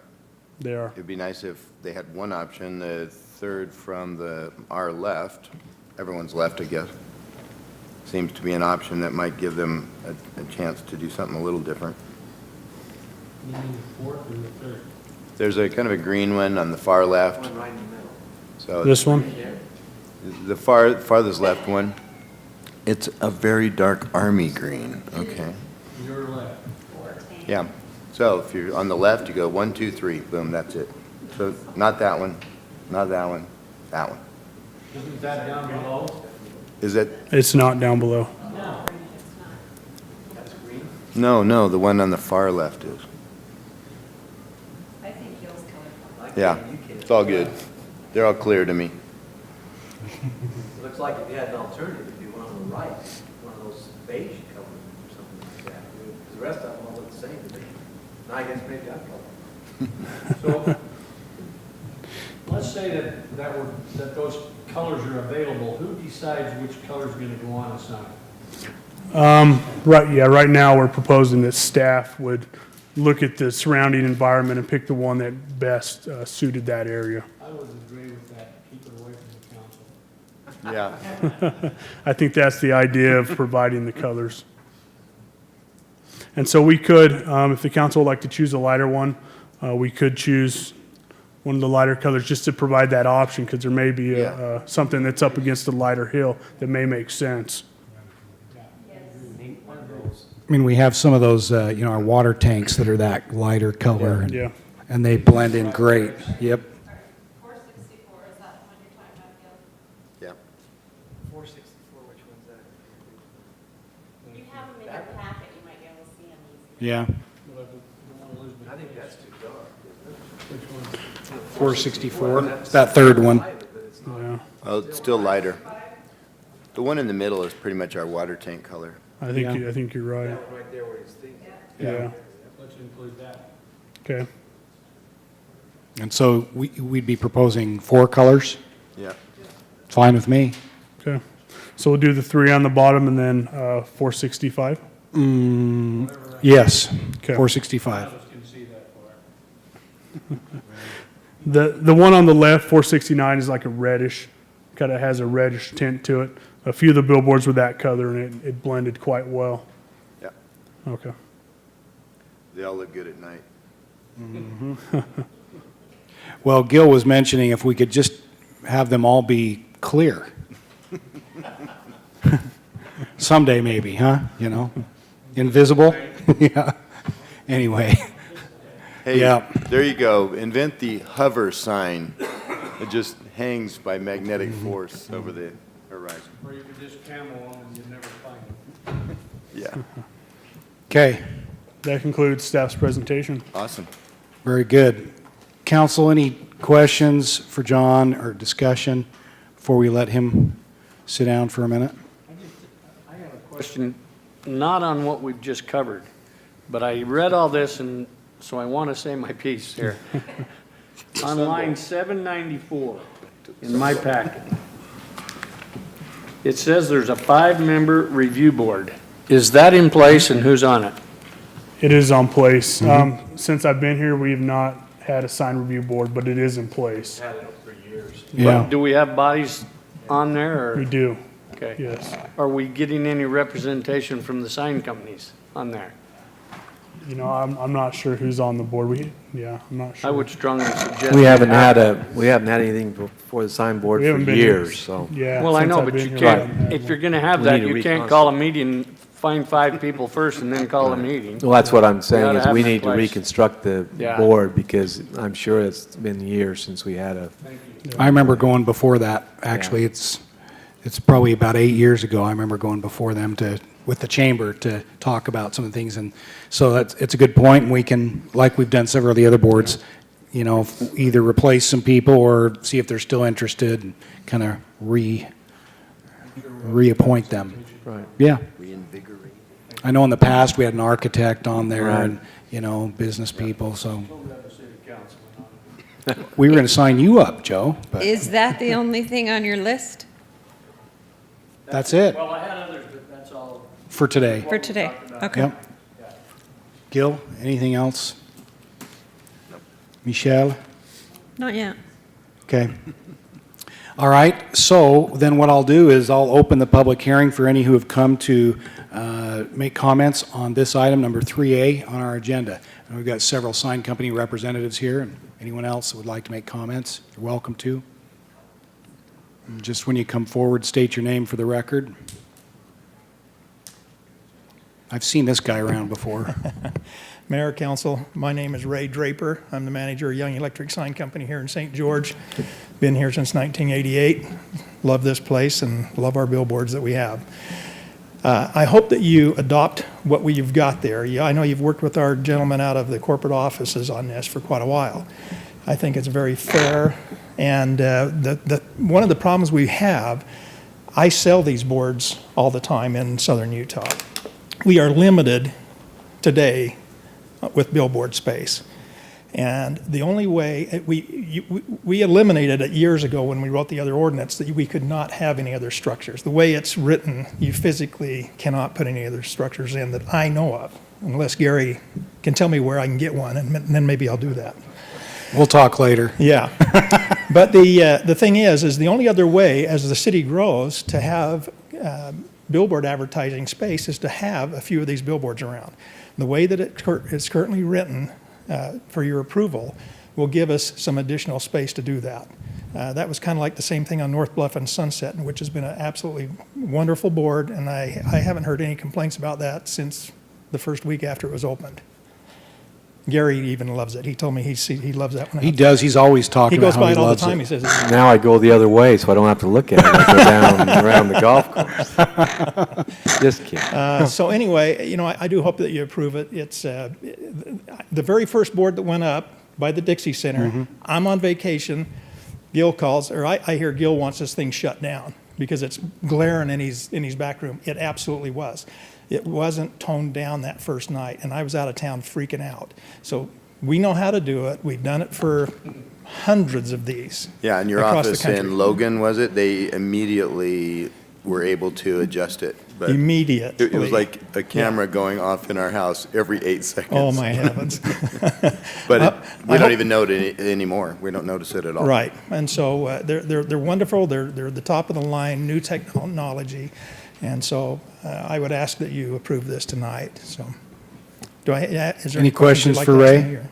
They are. It'd be nice if they had one option, the third from our left, everyone's left, I guess. Seems to be an option that might give them a chance to do something a little different. You mean the fourth or the third? There's a kind of a green one on the far left. One right in the middle. So This one? the farthest left one, it's a very dark army green, okay? Your left. Yeah, so if you're on the left, you go 1, 2, 3, boom, that's it. So not that one, not that one, that one. Isn't that down below? Is it? It's not down below. No. That's green? No, the one on the far left is. I think Gil's color. Yeah, it's all good. They're all clear to me. It looks like if you had an alternative, it'd be one on the right, one of those beige colors or something like that. Because the rest of them all look the same to me. Now I guess maybe I'd color. So, let's say that those colors are available. Who decides which color's gonna go on a sign? Right now, we're proposing that staff would look at the surrounding environment and pick the one that best suited that area. I would agree with that. Keep it away from the council. Yeah. I think that's the idea of providing the colors. And so we could, if the council would like to choose a lighter one, we could choose one of the lighter colors just to provide that option, because there may be something that's up against a lighter hill that may make sense. I mean, we have some of those, our water tanks that are that lighter color. and- Yeah. And they blend in great. Yep. 464, is that the one you're talking about, Gil? Yeah. 464, which one's that? You have them in your packet, you might be able to see them easily. Yeah. I think that's too dark, isn't it? Which one? 464. It's that third one. Yeah. Oh, it's still lighter. The one in the middle is pretty much our water tank color. I think you're right. Right there where he's thinking. Yeah. Let's include that. Okay. And so we'd be proposing 4 colors. Yeah. Fine with me. Okay. So we'll do the 3 on the bottom and then 465? Yes. Okay. 465. Can see that far. The one on the left, 469, is like a reddish, kind of has a reddish tint to it. A few of the billboards were that color, and it blended quite well. Yeah. Okay. They all look good at night. Well, Gil was mentioning if we could just have them all be clear. Someday maybe, huh? Invisible? Yeah. Anyway. Hey, Yeah. there you go. Invent the hover sign. It just hangs by magnetic force over the horizon. Or you could just camel them and you'd never find them. Yeah. Okay. That concludes staff's presentation. Awesome. Very good. Council, any questions for John or discussion before we let him sit down for a minute? I have a question, not on what we've just covered, but I read all this, and so I want to say my piece here. On line 794 in my packet, it says there's a 5-member review board. Is that in place, and who's on it? It is on place. Since I've been here, we have not had a sign review board, but it is in place. Had it for years. Yeah. Do we have bodies on there, or? We do, Okay. yes. Are we getting any representation from the sign companies on there? You know, I'm not sure who's on the board. I'm not sure. I would strongly suggest. We haven't had anything before the sign board We for haven't been here. years, so. Yeah. Well, I since know, I've but been you here, we can't, haven't had if one. you're gonna have We that, need to you can't call a meeting, find 5 people first and then call a meeting. Well, that's what I'm We saying, oughta is have we that need to place. reconstruct the Yeah. board, because I'm sure it's been years since we had a, I remember going before that, actually. It's probably about 8 years ago. I remember going before them with the chamber to talk about some of the things. And so it's a good point, and we can, like we've done several of the other boards, you know, either replace some people or see if they're still interested and kind of reappoint them. Right. Yeah. Reinvigorate. I know in the past, we had an architect on there Right. and, you know, business people, so. We were going to sign you up, Joe, but Is that the only thing on your list that's it Well, I had others, but that's all. for today. for today? Okay. Yep. Gil, anything else? Michelle? Not yet. Okay. All right, so then what I'll do is I'll open the public hearing for any who have come to make comments on this item, number 3A on our agenda. And we've got several sign company representatives here, and anyone else that would like to make comments, you're welcome to. And just when you come forward, state your name for the record. I've seen this guy around before. Mayor, Council, my name is Ray Draper. I'm the manager of Young Electric Sign Company here in St. George. Been here since 1988. Love this place and love our billboards that we have. I hope that you adopt what you've got there. I know you've worked with our gentlemen out of the corporate offices on this for quite a while. I think it's very fair. And one of the problems we have, I sell these boards all the time in southern Utah. We are limited today with billboard space. And the only way, we eliminated it years ago when we wrote the other ordinance, that we could not have any other structures. The way it's written, you physically cannot put any other structures in that I know of, unless Gary can tell me where I can get one, and then maybe I'll do that. We'll talk later. Yeah. But the thing is the only other way, as the city grows, to have billboard advertising space is to have a few of these billboards around. The way that it's currently written for your approval will give us some additional space to do that. That was kind of like the same thing on North Bluff and Sunset, which has been an absolutely wonderful board, and I haven't heard any complaints about that since the first week after it was opened. Gary even loves it. He told me he loves that one. He does. He's always talking He goes about how by he it all the loves time. it. He says, now I go the other way, so I don't have to look at it. I go down around the golf course. Just kidding. So anyway, you know, I do hope that you approve it. It's the very first board that went up by the Dixie Center. Mm-hmm. I'm on vacation. Gil calls, or I hear Gil wants this thing shut down because it's glaring in his back room. It absolutely was. It wasn't toned down that first night, and I was out of town freaking out. So we know how to do it. We've done it for hundreds of these. Yeah, in your across the office country. in Logan, was it? They immediately were able to adjust it. But Immediately. It was like a camera going off in our house every 8 seconds. Oh, my heavens. But we I don't hope- even know it anymore. We don't notice it at all. Right, and so they're wonderful. They're the top of the line, new technology, and so I would ask that you approve this tonight. So, is there Any questions you'd like for to ask Ray? me, or-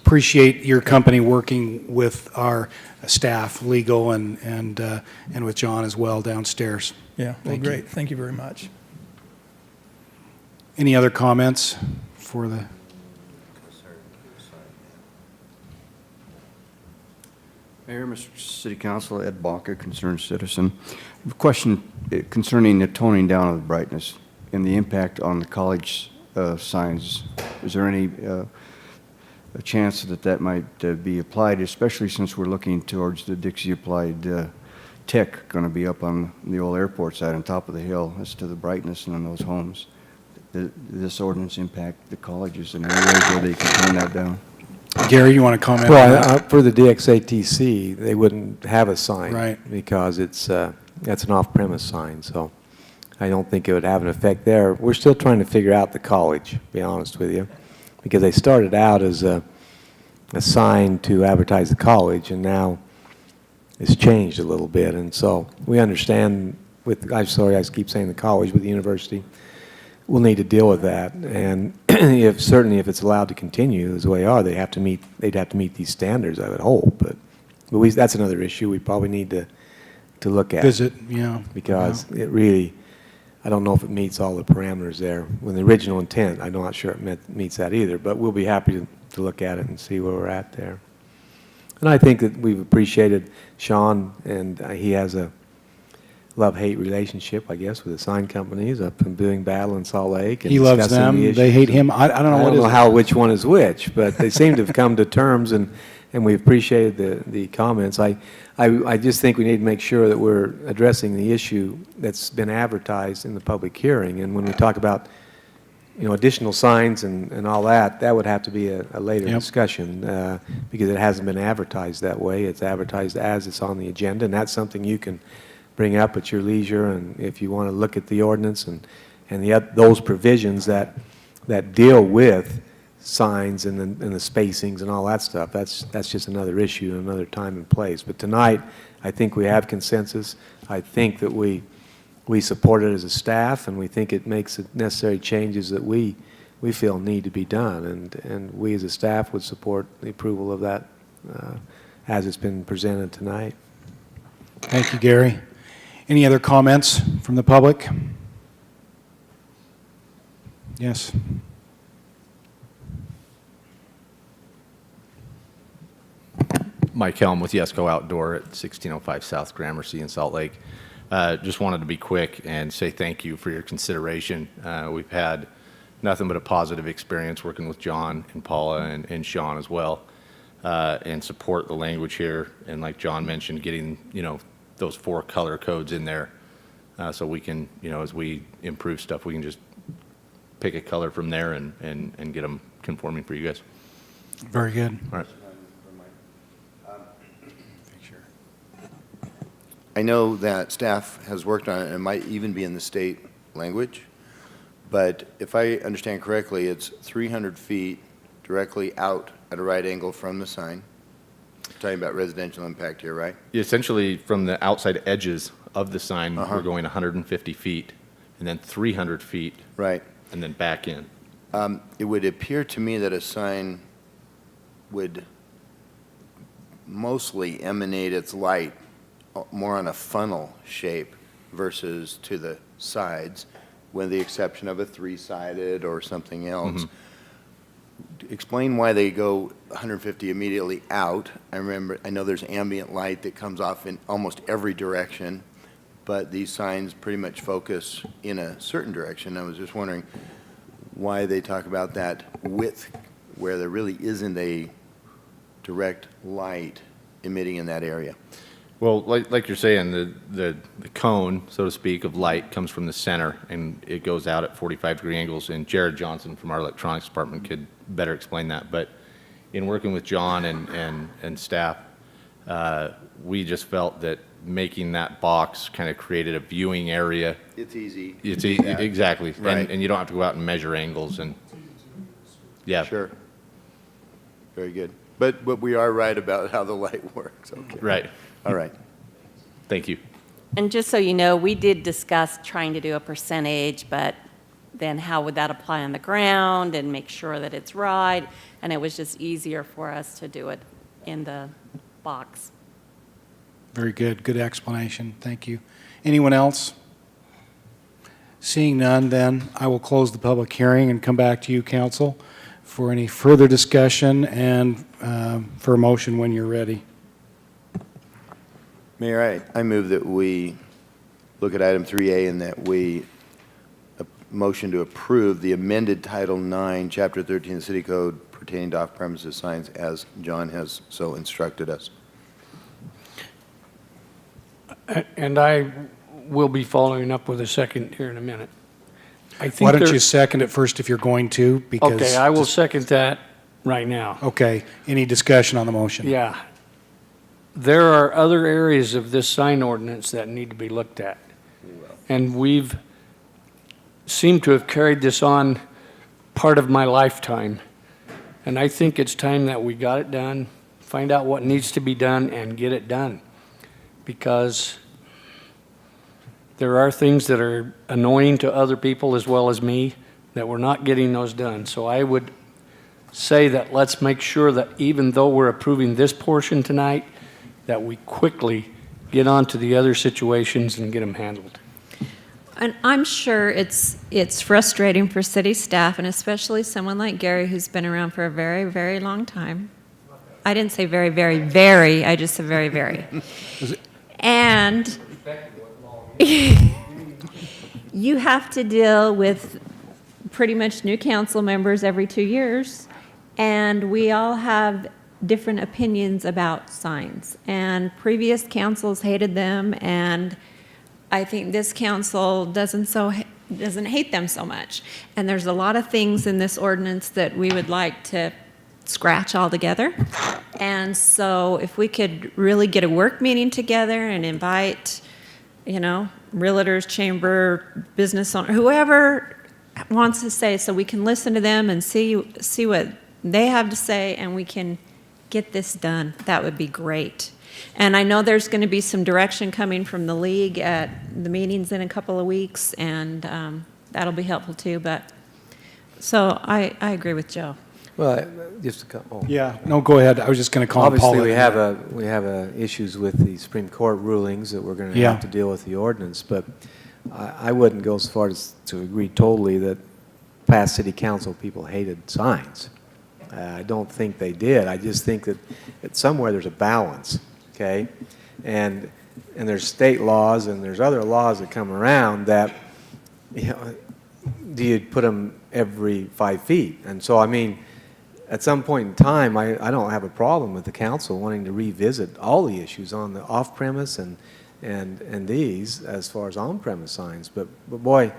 Appreciate your company working with our staff, legal, and with John as well downstairs. Yeah, well, Thank you. great. Thank you very much. Any other comments for the? Mayor, Mr. City Council, Ed Baca, concerned citizen. A question concerning the toning down of the brightness and the impact on the college signs. Is there any a chance that might be applied, especially since we're looking towards the Dixie Applied Tech going to be up on the old airport side on top of the hill as to the brightness in those homes? Does this ordinance impact the colleges in any ways where they can tone that down? Gary, you want to comment on Well, that? for the DXATC, they wouldn't have a sign. Right. Because that's an off-premise sign, so I don't think it would have an effect there. We're still trying to figure out the college, to be honest with you, because they started out as a sign to advertise the college, and now has changed a little bit. And so we understand with, I'm sorry, I keep saying the college, but the university will need to deal with that. And certainly if it's allowed to continue the way they are, they'd have to meet these standards, I would hope. But that's another issue we probably need to look at. Visit, yeah. Because it really, I don't know if it meets all the parameters there. With the original intent, I'm not sure it meets that either, but we'll be happy to look at it and see where we're at there. And I think that we've appreciated Sean, and he has a love-hate relationship, I guess, with the sign companies up in doing battle in Salt Lake. And He loves discussing them, the they hate him. I don't know I what don't know is it. which one is which, but they seem to have come to terms, and we appreciated the comments. I just think we need to make sure that we're addressing the issue that's been advertised in the public hearing. And when we talk about, additional signs and all that, that would have to be a later discussion because it hasn't been advertised that way. It's advertised as it's on the agenda, and that's something you can bring up at your leisure. And if you want to look at the ordinance and those provisions that deal with signs and the spacings and all that stuff, that's just another issue, another time and place. But tonight, I think we have consensus. I think that we support it as a staff, and we think it makes the necessary changes that we feel need to be done. And we as a staff would support the approval of that as it's been presented tonight. Thank you, Gary. Any other comments from the public? Yes. Mike Helm with Yesco Outdoor at 1605 South Gramercy in Salt Lake. Just wanted to be quick and say thank you for your consideration. We've had nothing but a positive experience working with John and Paula and Sean as well, and support the language here. And like John mentioned, getting those 4 color codes in there, so we can as we improve stuff, we can just pick a color from there and get them conforming for you guys. Very good. All right. I know that staff has worked on it, and it might even be in the state language, but if I understand correctly, it's 300 feet directly out at a right angle from the sign. We're talking about residential impact here, right? Essentially, from the outside edges of the sign, we're going 150 feet, and then 300 feet. Right. And then back in. It would appear to me that a sign would mostly emanate its light more on a funnel shape versus to the sides, with the exception of a 3-sided or something else. Explain why they go 150 immediately out. I know there's ambient light that comes off in almost every direction, but these signs pretty much focus in a certain direction. I was just wondering why they talk about that width where there really isn't a direct light emitting in that area. Well, like you're saying, the cone, so to speak, of light comes from the center, and it goes out at 45-degree angles. And Jared Johnson from our electronics department could better explain that. But in working with John and staff, we just felt that making that box kind of created a viewing area. It's easy. Exactly. Right. And you don't have to go out and measure angles. And yeah. Sure. Very good. But we are right about how the light works. Okay. Right. All right. Thank you. And just so you know, we did discuss trying to do a percentage, but then how would that apply on the ground and make sure that it's right? And it was just easier for us to do it in the box. Very good. Good explanation. Thank you. Anyone else? Seeing none, then I will close the public hearing and come back to you, council, for any further discussion and for a motion when you're ready. Mayor, I move that we look at item 3A and that we motion to approve the amended Title 9, Chapter 13 of the City Code pertaining to off-premises signs as John has so instructed us. And I will be following up with a second here in a minute. I think Why don't there- you second it first if you're going to? Because Okay, I will second that right now. Okay. Any discussion on the motion? Yeah. There are other areas of this sign ordinance that need to be looked at. And we've seemed to have carried this on part of my lifetime. And I think it's time that we got it done, find out what needs to be done, and get it done. because there are things that are annoying to other people as well as me, that we're not getting those done. So I would say that let's make sure that even though we're approving this portion tonight, that we quickly get on to the other situations and get them handled. And I'm sure it's frustrating for city staff, and especially someone like Gary, who's been around for a very, very long time. I didn't say very, very, very, I just said very, very. And you have to deal with pretty much new council members every 2 years, and we all have different opinions about signs. And previous councils hated them, and I think this council doesn't hate them so much. And there's a lot of things in this ordinance that we would like to scratch altogether. And so if we could really get a work meeting together and invite, realtors, chamber, business owner, whoever wants to say, so we can listen to them and see what they have to say, and we can get this done, that would be great. And I know there's going to be some direction coming from the league at the meetings in a couple of weeks, and that'll be helpful too. But so I agree with Joe. Well, just a couple. Yeah, no, go ahead. I was just going to call Obviously, Paula. we have issues with the Supreme Court rulings that we're going to have to deal with the ordinance, but I wouldn't go as far as to agree totally that past city council people hated signs. I don't think they did. I just think that somewhere there's a balance, okay? And there's state laws and there's other laws that come around that, do you put them every 5 feet? And so, I mean, at some point in time, I don't have a problem with the council wanting to revisit all the issues on the off-premise and these as far as on-premise signs. But boy,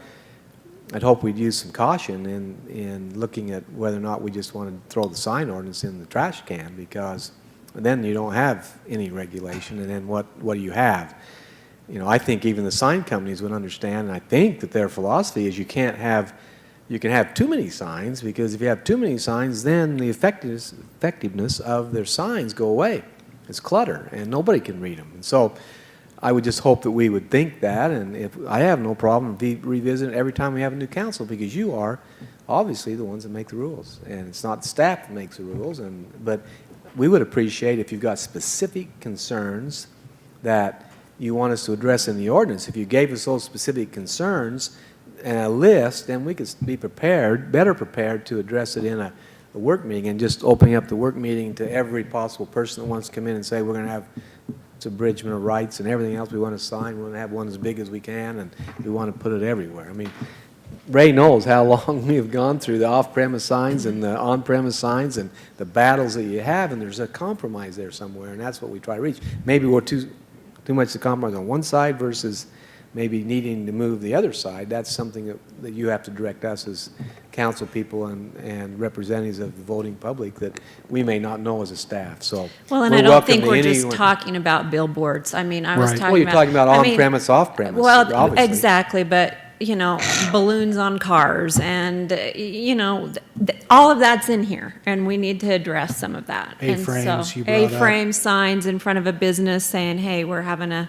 I'd hope we'd use some caution in looking at whether or not we just want to throw the sign ordinance in the trash can, because then you don't have any regulation, and then what do you have? I think even the sign companies would understand, and I think that their philosophy is you can have too many signs, because if you have too many signs, then the effectiveness of their signs go away. It's clutter, and nobody can read them. And so I would just hope that we would think that, and if I have no problem revisiting it every time we have a new council, because you are obviously the ones that make the rules, and it's not the staff that makes the rules. But we would appreciate if you've got specific concerns that you want us to address in the ordinance. If you gave us those specific concerns and a list, then we could be better prepared to address it in a work meeting, and just opening up the work meeting to every possible person that wants to come in and say, we're going to have abridgment of rights and everything else we want to sign. We want to have one as big as we can, and we want to put it everywhere. I mean, Ray knows how long we have gone through the off-premise signs and the on-premise signs and the battles that you have, and there's a compromise there somewhere, and that's what we try to reach. Maybe we're too much to compromise on one side versus maybe needing to move the other side. That's something that you have to direct us as council people and representatives of the voting public that we may not know as a staff. So, well, and I don't think we're just talking about billboards. I mean, I was talking about... Well, you're talking about on-premise, off-premise. Well, obviously. Exactly, but, balloons on cars and, all of that's in here, and we need to address some of that. A-frames, you brought up. A-frame signs in front of a business saying, hey, we're having a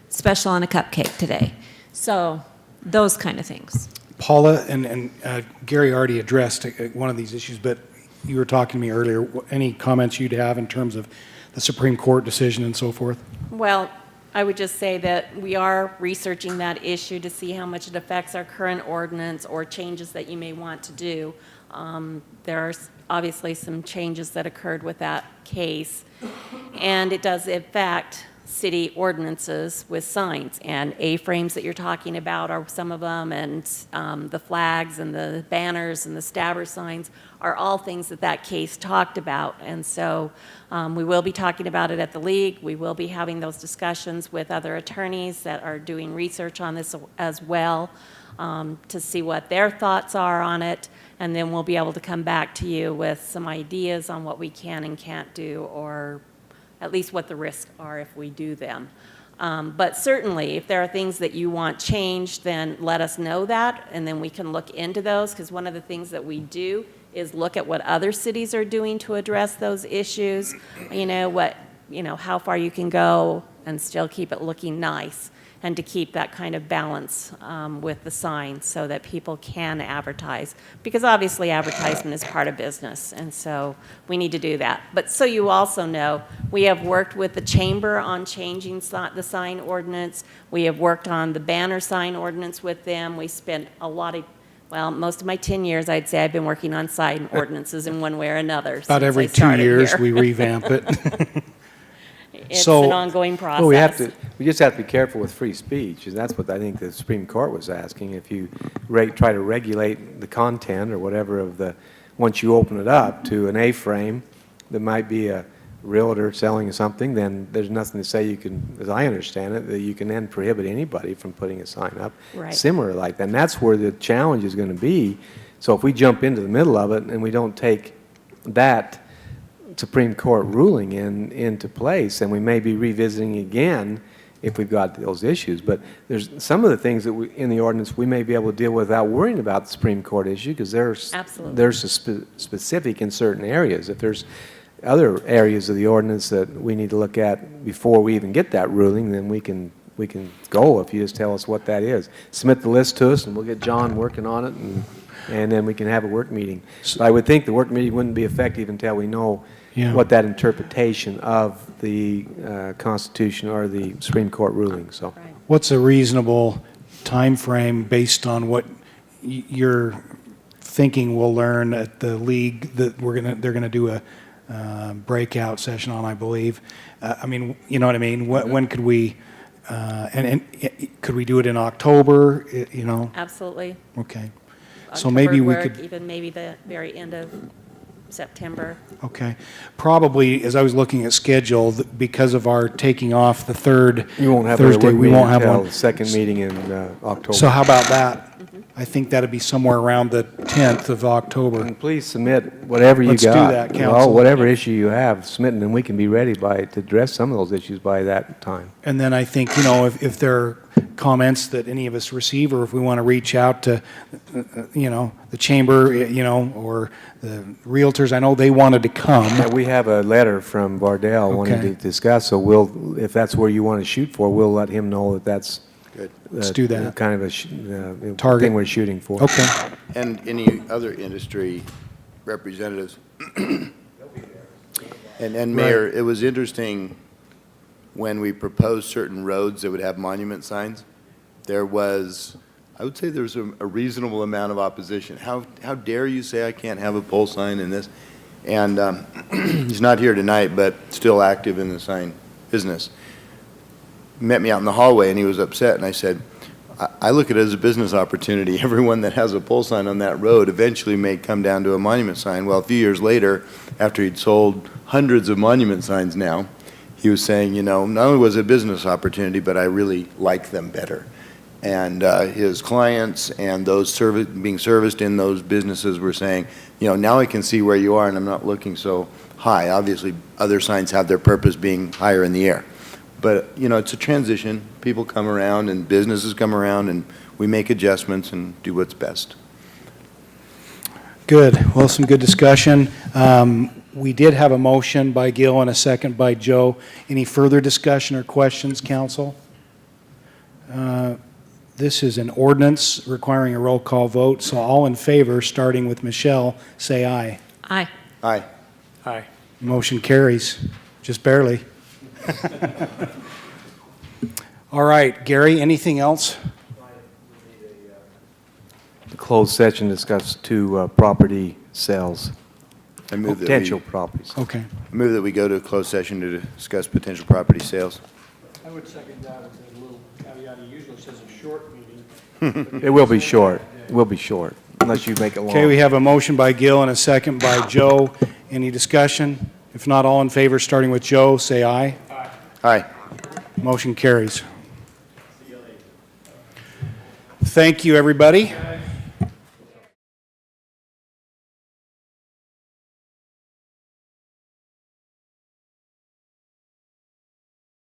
special on a cupcake today. So, those kind of things. Paula and Gary already addressed one of these issues, but you were talking to me earlier. Any comments you'd have in terms of the Supreme Court decision and so forth? Well, I would just say that we are researching that issue to see how much it affects our current ordinance or changes that you may want to do. There are obviously some changes that occurred with that case, and it does affect city ordinances with signs, and A-frames that you're talking about are some of them, and the flags and the banners and the stabber signs are all things that case talked about. And so we will be talking about it at the league. We will be having those discussions with other attorneys that are doing research on this as well, to see what their thoughts are on it, and then we'll be able to come back to you with some ideas on what we can and can't do, or at least what the risks are if we do them. But certainly, if there are things that you want changed, then let us know that, and then we can look into those, because one of the things that we do is look at what other cities are doing to address those issues, how far you can go and still keep it looking nice, and to keep that kind of balance with the sign so that people can advertise. Because obviously advertisement is part of business, and so we need to do that. But so you also know, we have worked with the chamber on changing the sign ordinance. We have worked on the banner sign ordinance with them. We spent a lot of, well, most of my 10 years, I'd say I've been working on sign ordinances in one way or another. About every 2 years, we revamp it. It's an ongoing process. Well, we just have to be careful with free speech, and that's what I think the Supreme Court was asking. If you try to regulate the content or whatever of once you open it up to an A-frame, that might be a realtor selling something, then there's nothing to say you can, as I understand it, that you can then prohibit anybody from putting a sign up. Right. Similar like that. And that's where the challenge is going to be. So if we jump into the middle of it and we don't take that Supreme Court ruling into place, and we may be revisiting again if we've got those issues. But there's some of the things that in the ordinance we may be able to deal with without worrying about the Supreme Court issue, because they're specific in certain areas. If there's other areas of the ordinance that we need to look at before we even get that ruling, then we can go if you just tell us what that is. Submit the list to us, and we'll get John working on it, and then we can have a work meeting. So I would think the work meeting wouldn't be effective until we know what that interpretation of the Constitution or the Supreme Court ruling. So, What's a reasonable time frame based on what you're thinking we'll learn at the league that they're gonna do a breakout session on, I believe? I mean, you know what I mean? When could we? And could we do it in October? You know? Absolutely. Okay. So maybe we could even maybe the very end of September. Okay. Probably, as I was looking at schedule, because of our taking off the third you won't have Thursday, we won't have until one. the second meeting in October. So how about that? I think that'd be somewhere around the 10th of October. And please submit whatever you got. Let's do that, Council. Whatever issue you have, submit, and then we can be ready to address some of those issues by that time. And then I think, you know, if there are comments that any of us receive, or if we want to reach out to, you know, the chamber, you know, or the realtors, I know they wanted to come. Yeah, we have a letter from Bardell wanting to discuss, so if that's where you want to shoot for, we'll let him know that that's Good. Let's do that. kind of a Target. thing we're shooting for. Okay. And any other industry representatives? And Mayor, it was interesting when we proposed certain roads that would have monument signs, there was, I would say there was a reasonable amount of opposition. How dare you say I can't have a pole sign in this? And he's not here tonight, but still active in the sign business. Met me out in the hallway, and he was upset, and I said, I look at it as a business opportunity. Everyone that has a pole sign on that road eventually may come down to a monument sign. Well, a few years later, after he'd sold hundreds of monument signs now, he was saying, you know, not only was it a business opportunity, but I really like them better. And his clients and those being serviced in those businesses were saying, you know, now I can see where you are, and I'm not looking so high. Obviously, other signs have their purpose being higher in the air. But, you know, it's a transition. People come around and businesses come around, and we make adjustments and do what's best. Good. Well, some good discussion. We did have a motion by Gil and a second by Joe. Any further discussion or questions, council? This is an ordinance requiring a roll call vote, so all in favor, starting with Michelle, say aye. Aye. Aye. Aye. Motion carries, just barely. All right, Gary, anything else? The closed session discussed two property sales, I move that potential we, properties. Okay. I move that we go to a closed session to discuss potential property sales. I would second that with a little caveat. It usually says a short meeting. It will be short. It will be short, unless you make it long. Okay, we have a motion by Gil and a second by Joe. Any discussion? If not, all in favor, starting with Joe, say aye. Aye. Aye. Motion carries. Thank you, everybody.